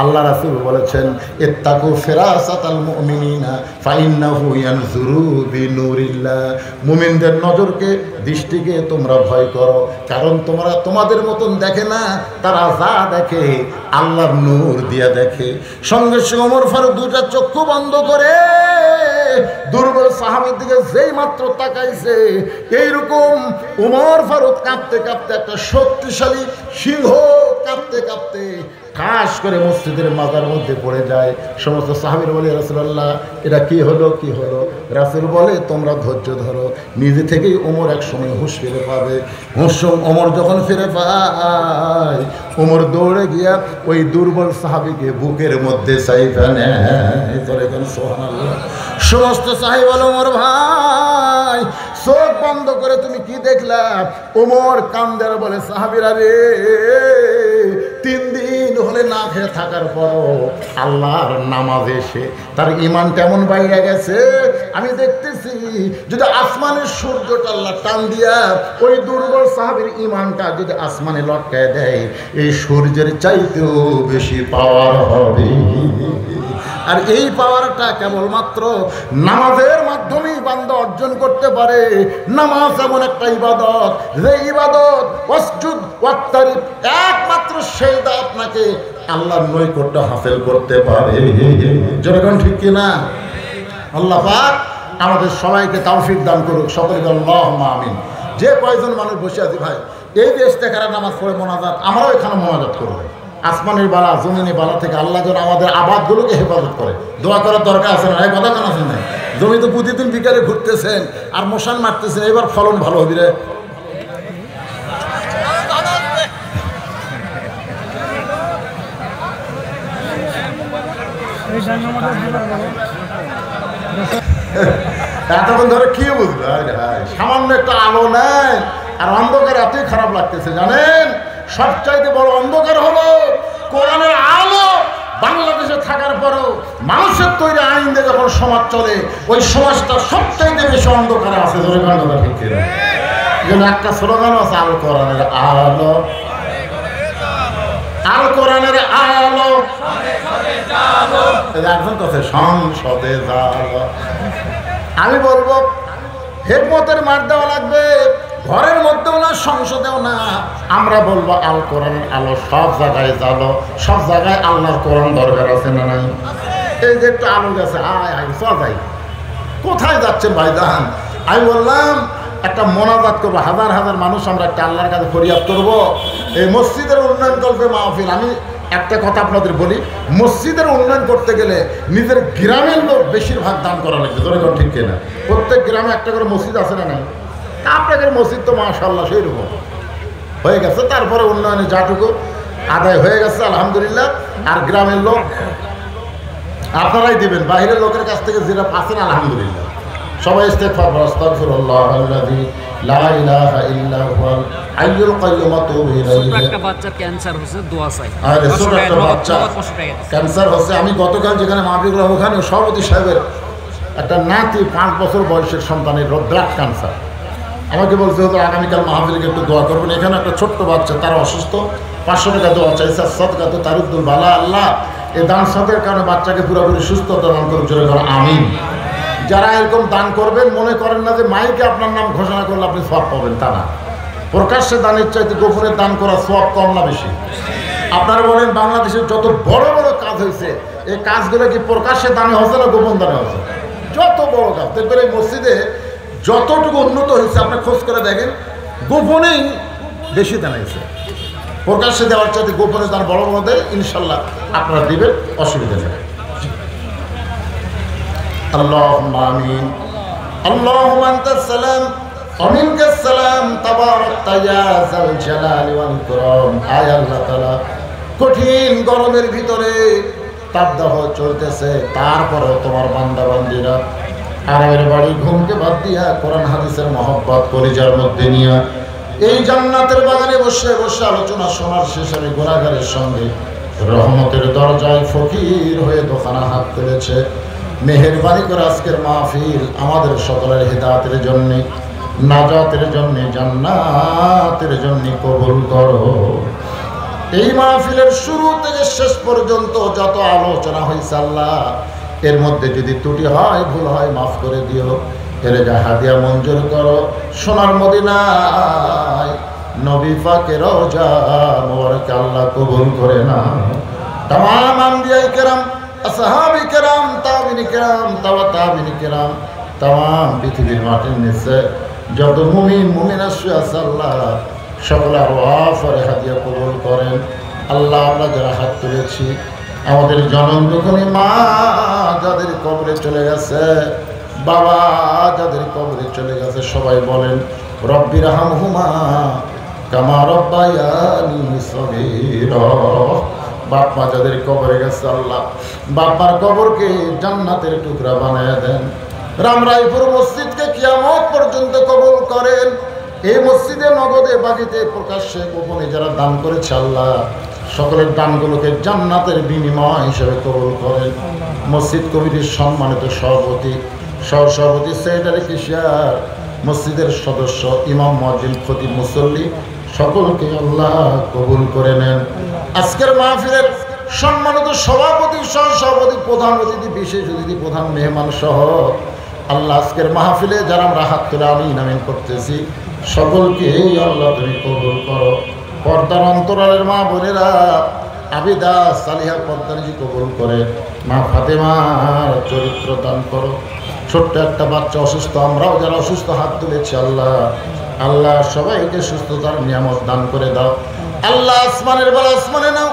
আল্লাহ রাসূল বলেছেন, ইত্তাকু ফিরাসাতাল মুমিনিনা ফাইন্নাহু ইয়ানজুরু বিনুরিল্লাহ। মুমিনদের নজরকে, দৃষ্টিকে তোমরা ভয় করো, কারণ তোমরা তোমাদের মতন দেখে না, তারা যা দেখে আল্লাহর নূর দিয়ে দেখে। সঙ্গে সঙ্গে ওমর ফারুক দুটা চক্ষু বন্ধ করে দুর্বল সাহাবীর দিকে যেই মাত্র তাকাইছে, এইরকম ওমর ফারুক কাঁপতে কাঁপতে, একটা শক্তিশালী সিংহ কাঁপতে কাঁপতে ঠাস করে মসজিদের মাজার মধ্যে পড়ে যায়। সমস্ত সাহাবীরা বলে, রাসূলুল্লাহ এটা কি হলো, কি হলো? রাসূল বলে, তোমরা ধৈর্য ধরো, নিজে থেকেই ওমর এক সময় হুঁশ ফিরে পাবে। ওমর যখন ফিরে পায়, ওমর দৌড়ে গিয়া ওই দুর্বল সাহাবীকে বুকের মধ্যে চাইপা নেয়। সুবহানাল্লাহ। সমস্ত সাহাবী বলে, ওমর ভাই চোখ বন্ধ করে তুমি কি দেখলা? ওমর কান্দে বলে, সাহাবীরা রে, 3 দিন হলে না খেয়ে থাকার পরও আল্লাহর নামাজ এসে তার ঈমান কেমন বাইরে গেছে আমি দেখতেছি। যদি আসমানের সূর্যটা আল্লাহ টান দিয়া ওই দুর্বল সাহাবীর ঈমানটা যদি আসমানে লটকায় দেয়, এই সূর্যের চাইতেও বেশি পাওয়ার হবে। আর এই পাওয়ারটা কেবলমাত্র নামাজের মাধ্যমেই বান্দা অর্জন করতে পারে। নামাজ এমন একটা ইবাদত, যে ইবাদত ওয়াসজুদ ওয়াক্তারিব, একমাত্র সেজদা আপনাকে আল্লাহর নৈকট্য হাসিল করতে পারে। যেরকম ঠিক কিনা? আল্লাহ পাক আমাদের সবাইকে তৌফিক দান করুক। সকলকে আল্লাহুম্মা আমিন। যে কয়জন মানুষ বসে আছি ভাই, এই যে ইস্তেখারা নামাজ পড়ে মোনাজাত, আমরাও এখানে মোনাজাত করব। আসমানের বালা, জমিনের বালা থেকে আল্লাহ যেন আমাদের আবাদগুলোকে হেফাজত করে। দোয়া করার দরকার আছে না? এই কথা কেন আছেন না? জমি তো প্রতিদিন বিকালে ঘুরতেছেন আর মশান মারতেছেন, এবার ফলন ভালো হবে রে। এতক্ষণ ধরে কি বুঝলো? সামান্য একটা আলো নেই, আর অন্ধকার এতই খারাপ লাগতেছে জানেন। সবচাইতে বড় অন্ধকার হলো কোরআনের আলো বাংলাদেশে থাকার পরও মানুষের তৈরি আইন দিয়ে যখন সমাজ চলে, ওই সমাজটা সবচাইতে বেশি অন্ধকারে আছে। ধরে কথা ঠিক ছিল, যেন একটা স্লোগান আছে, আল কোরআনের আলো, আল কোরআনের আলো, একজন কথা সংসদে যাও। আমি বলবো হিকমতের মার দেওয়া লাগবে, ঘরের মধ্যেও না, সংসদেও না। আমরা বলবো আল কোরআনের আলো, সব জায়গায় যাবো, সব জায়গায় আল্লাহর কোরআন দরকার আছে না নাই? এই যে একটু আলো গেছে, আয় আয় চল যাই। কোথায় যাচ্ছেন ভাইজান? আমি বললাম একটা মোনাজাত করবো, হাজার হাজার মানুষ আমরা একটা আল্লাহর কাছে ফরিয়াদ করবো। এই মসজিদের উন্নয়ন করবে মাহফিল। আমি একটা কথা আপনাদের বলি, মসজিদের উন্নয়ন করতে গেলে নিজের গ্রামের লোক বেশিরভাগ দান করা লাগবে। ধরে ঠিক কিনা? প্রত্যেক গ্রামে একটা করে মসজিদ আছে না নাই? আপনাদের মসজিদ তো মাশাআল্লাহ সেই রকম হয়ে গেছে। তারপরে উন্নয়নে যাটুকু আদায় হয়ে গেছে আলহামদুলিল্লাহ। আর গ্রামের লোক আপনারাই দিবেন, বাইরের লোকের কাছ থেকে যেটা পাচ্ছেন আলহামদুলিল্লাহ। সবাই ইস্তেগফার করুন। আস্তাগফিরুল্লাহাল্লাযী লা ইলাহা ইল্লা হুয়াল হাইয়ুল কাইয়্যুম ওয়া আতুবু ইলাইহি। ছোট একটা বাচ্চার ক্যান্সার হচ্ছে, দোয়া চাই। আরে ছোট একটা বাচ্চা ক্যান্সার হচ্ছে। আমি গতকাল যেখানে মাহফিল করলাম ওখানে সভাপতি সাহেবের একটা নাতি 5 বছর বয়সের সন্তানের ব্লাড ক্যান্সার। আমাকে বলছে হতো আগামীকাল মাহফিলকে একটু দোয়া করবেন। এখানে একটা ছোট্ট বাচ্চা, তারা অসুস্থ, 500 টাকা দোয়া চাইছে। সদকা তো তারুদ্দুল বালা, আল্লাহ এই দান সদকার কারণে বাচ্চাকে পুরোপুরি সুস্থতা দান করুন, জোরে বলেন আমিন। যারা এরকম দান করবেন মনে করেন না যে মাইকে আপনার নাম ঘোষণা করলে আপনি সওয়াব পাবেন, তা না। প্রকাশ্যে দানের চাইতে গোপনে দান করা সওয়াব কম না বেশি? আপনারা বলেন বাংলাদেশের যত বড় বড় কাজ হয়েছে এই কাজগুলো কি প্রকাশ্যে দানে হচ্ছে না গোপন দানে হচ্ছে? যত বড় কাজ দেখবেন এই মসজিদে যতটুকু উন্নত হয়েছে আপনি খোঁজ করে দেখেন গোপনেই বেশি দান হয়েছে। প্রকাশ্যে দেওয়ার চাইতে গোপনে দান বড় বড় দেয়, ইনশাল্লাহ আপনারা দিবেন, অসুবিধা নেই। আল্লাহুম্মা আমিন। আল্লাহুম্মা আনতাস সালাম ওয়া মিনকাস সালাম তাবারাকতা ইয়া যাল জালালি ওয়াল ইকরাম। আয় আল্লাহ তাআলা, কঠিন গরমের ভিতরে তাপদাহ চলতেছে, তারপরেও তোমার বান্দা বান্দীরা আরামের বাড়ি ঘুমকে বাদ দিয়া কোরআন হাদিসের মহব্বত কলিজার মধ্যে নিয়ে এই জান্নাতের বাগানে বসে বসে আলোচনা শোনার শেষে আমি গুনাহগারের সঙ্গে রহমতের দরজায় ফকির হয়ে দোকানা হাত তুলেছে। মেহেরবানি করে আজকের মাহফিল আমাদের সকলের হিদায়াতের জন্য, নাজাতের জন্য, জান্নাতের জন্য কবুল করো। এই মাহফিলের শুরু থেকে শেষ পর্যন্ত যত আলোচনা হয়েছে আল্লাহ, এর মধ্যে যদি ত্রুটি হয়, ভুল হয়, মাফ করে দিও। এর হাদিয়া মঞ্জুর করো। সোনার মদিনায় নবী পাকের রওজা মোবারক আল্লাহ কবুল করে না। তামাম আম্বিয়ায়ে কেরাম, আসহাবে কেরাম, তাবিঈন কেরাম, তাবিঈন কেরাম, তামাম পৃথিবীর মাটির নিচে যত মুমিন মুমিনা শুয়ে আছে আল্লাহ সকলে আরওয়াহ আর হাদিয়া কবুল করেন। আল্লাহ আমরা যারা হাত তুলেছি, আমাদের জনম দুঃখিনী মা যাদের কবরে চলে গেছে, বাবা যাদের কবরে চলে গেছে, সবাই বলেন রব্বির হামহুমা কামা রব্বায়ানি সগীরা। বাপ মা যাদের কবরে গেছে আল্লাহ বাবার কবরকে জান্নাতের টুকরা বানায় দেন। রামরাইপুর মসজিদকে কিয়ামত পর্যন্ত কবুল করেন। এই মসজিদে নগদে বাজিতে প্রকাশ্যে গোপনে যারা দান করেছে আল্লাহ সকলের দানগুলোকে জান্নাতের বিনিময় হিসেবে কবুল করেন। মসজিদ কমিটির সম্মানিত সভাপতি, সহসভাপতি, সেক্রেটারি, কিশোর, মসজিদের সদস্য, ইমাম, মুয়াজ্জিন, খতিব, মুসল্লি সকলকে আল্লাহ কবুল করে নেন। আজকের মাহফিলের সম্মানিত সভাপতি, সহসভাপতি, প্রধান অতিথি, বিশেষ অতিথি, প্রধান মেহমান সহ আল্লাহ আজকের মাহফিলে যারা আমরা হাত তুলে আমিন আমিন করতেছি সকলকে আল্লাহ তুমি কবুল করো। পর্দার অন্তরালের মা বোনেরা আবিদা সালিহা পর্দানিজি কবুল করে। মা ফাতেমার চরিত্র দান করো। ছোট্ট একটা বাচ্চা অসুস্থ, আমরাও যারা অসুস্থ হাত তুলেছি আল্লাহ, আল্লাহ সবাইকে সুস্থতার নিয়ামত দান করে দাও। আল্লাহ আসমানের বেলা আসমানে নাও,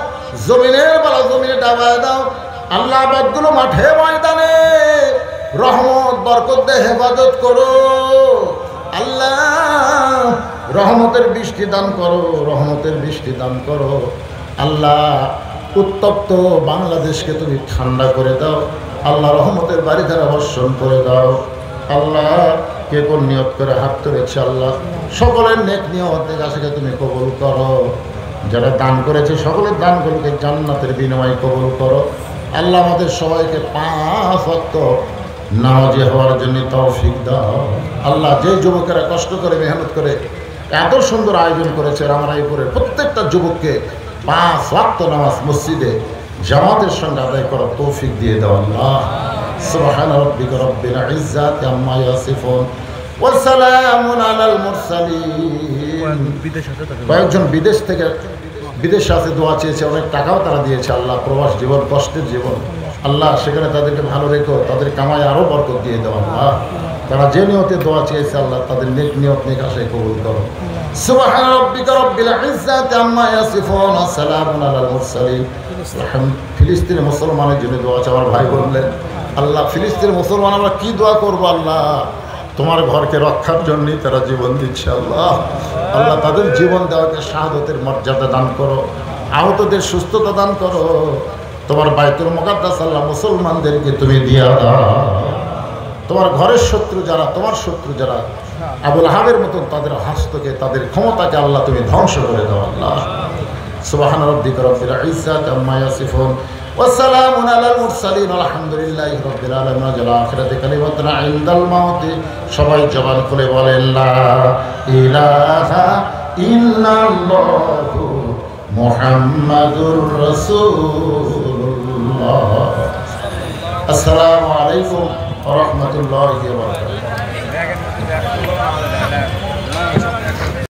জমিনের বেলা জমিনে ডাবায় দাও। আল্লাহ আবাদগুলো মাঠে ময়দানে রহমত বরকত দিয়ে হেফাজত করো। আল্লাহ রহমতের বৃষ্টি দান করো, রহমতের বৃষ্টি দান করো। আল্লাহ উত্তপ্ত বাংলাদেশকে তুমি ঠান্ডা করে দাও। আল্লাহ রহমতের বাড়ি ধারা বর্ষণ করে দাও। আল্লাহ কে কোন নিয়ত করে হাত তুলেছে আল্লাহ সকলের নেক নিয়তের কাছে তুমি কবুল করো। যারা দান করেছে সকলের দানগুলোকে জান্নাতের বিনিময়ে কবুল করো। আল্লাহ আমাদের সবাইকে 5 ওয়াক্ত নামাজি হওয়ার জন্য তৌফিক দাও। আল্লাহ যে যুবকেরা কষ্ট করে মেহনত করে এত সুন্দর আয়োজন করেছে রামরাইপুরের প্রত্যেকটা যুবককে 5 ওয়াক্ত নামাজ মসজিদে জামাতের সঙ্গে আদায় করার তৌফিক দিয়ে দাও আল্লাহ। সুবহান রাব্বিকা রাব্বিল ইজ্জাতি আম্মা ইয়াসিফুন ওয়া সালামুন আলাল মুরসালিন। কয়েকজন বিদেশে আছে, দোয়া চেয়েছে, অনেক টাকাও তারা দিয়েছে আল্লাহ। প্রবাস জীবন কষ্টের জীবন আল্লাহ, সেখানে তাদেরকে ভালো রেখো, তাদের কামায় আরও বরকত দিয়ে দাও আল্লাহ। তারা যে নিয়তে দোয়া চেয়েছে আল্লাহ তাদের নেক নিয়ত নেক আশায় কবুল করো। সুবহান রাব্বিকা রাব্বিল ইজ্জাতি আম্মা ইয়াসিফুন ওয়া সালামুন আলাল মুরসালিন। ফিলিস্তিনের মুসলমানের জন্য দোয়া আছে। আমার ভাই বললেন আল্লাহ ফিলিস্তিনের মুসলমান আমরা কি দোয়া করবো আল্লাহ, তোমার ঘরকে রক্ষার জন্যই তারা জীবন দিচ্ছে আল্লাহ। আল্লাহ তাদের জীবন দেওয়াকে শাহাদতের মর্যাদা দান করো, আহতদের সুস্থতা দান করো। তোমার বাইতুল মুকাদ্দাস আল্লাহ মুসলমানদেরকে তুমি দিয়া দাও। তোমার ঘরের শত্রু যারা, তোমার শত্রু যারা, আবুল আহাবের মতন তাদের হাস্তকে, তাদের ক্ষমতাকে আল্লাহ তুমি ধ্বংস করে দাও আল্লাহ। সুবহান রাব্বিকা রাব্বিল ইজ্জাতি আম্মা ইয়াসিফুন ওয়া সালামুন আলাল মুরসালিন আলহামদুলিল্লাহি রাব্বিল আলামিন। ওয়া জালা আখিরাতি কালিমাতুন ইনদাল মাউতি। সবাই জবান খুলে বলেন লা ইলাহা ইল্লাল্লাহু মুহাম্মাদুর রাসূলুল্লাহ। আসসালামু আলাইকুম ওয়া রাহমাতুল্লাহি ওয়া বারাকাতুহু।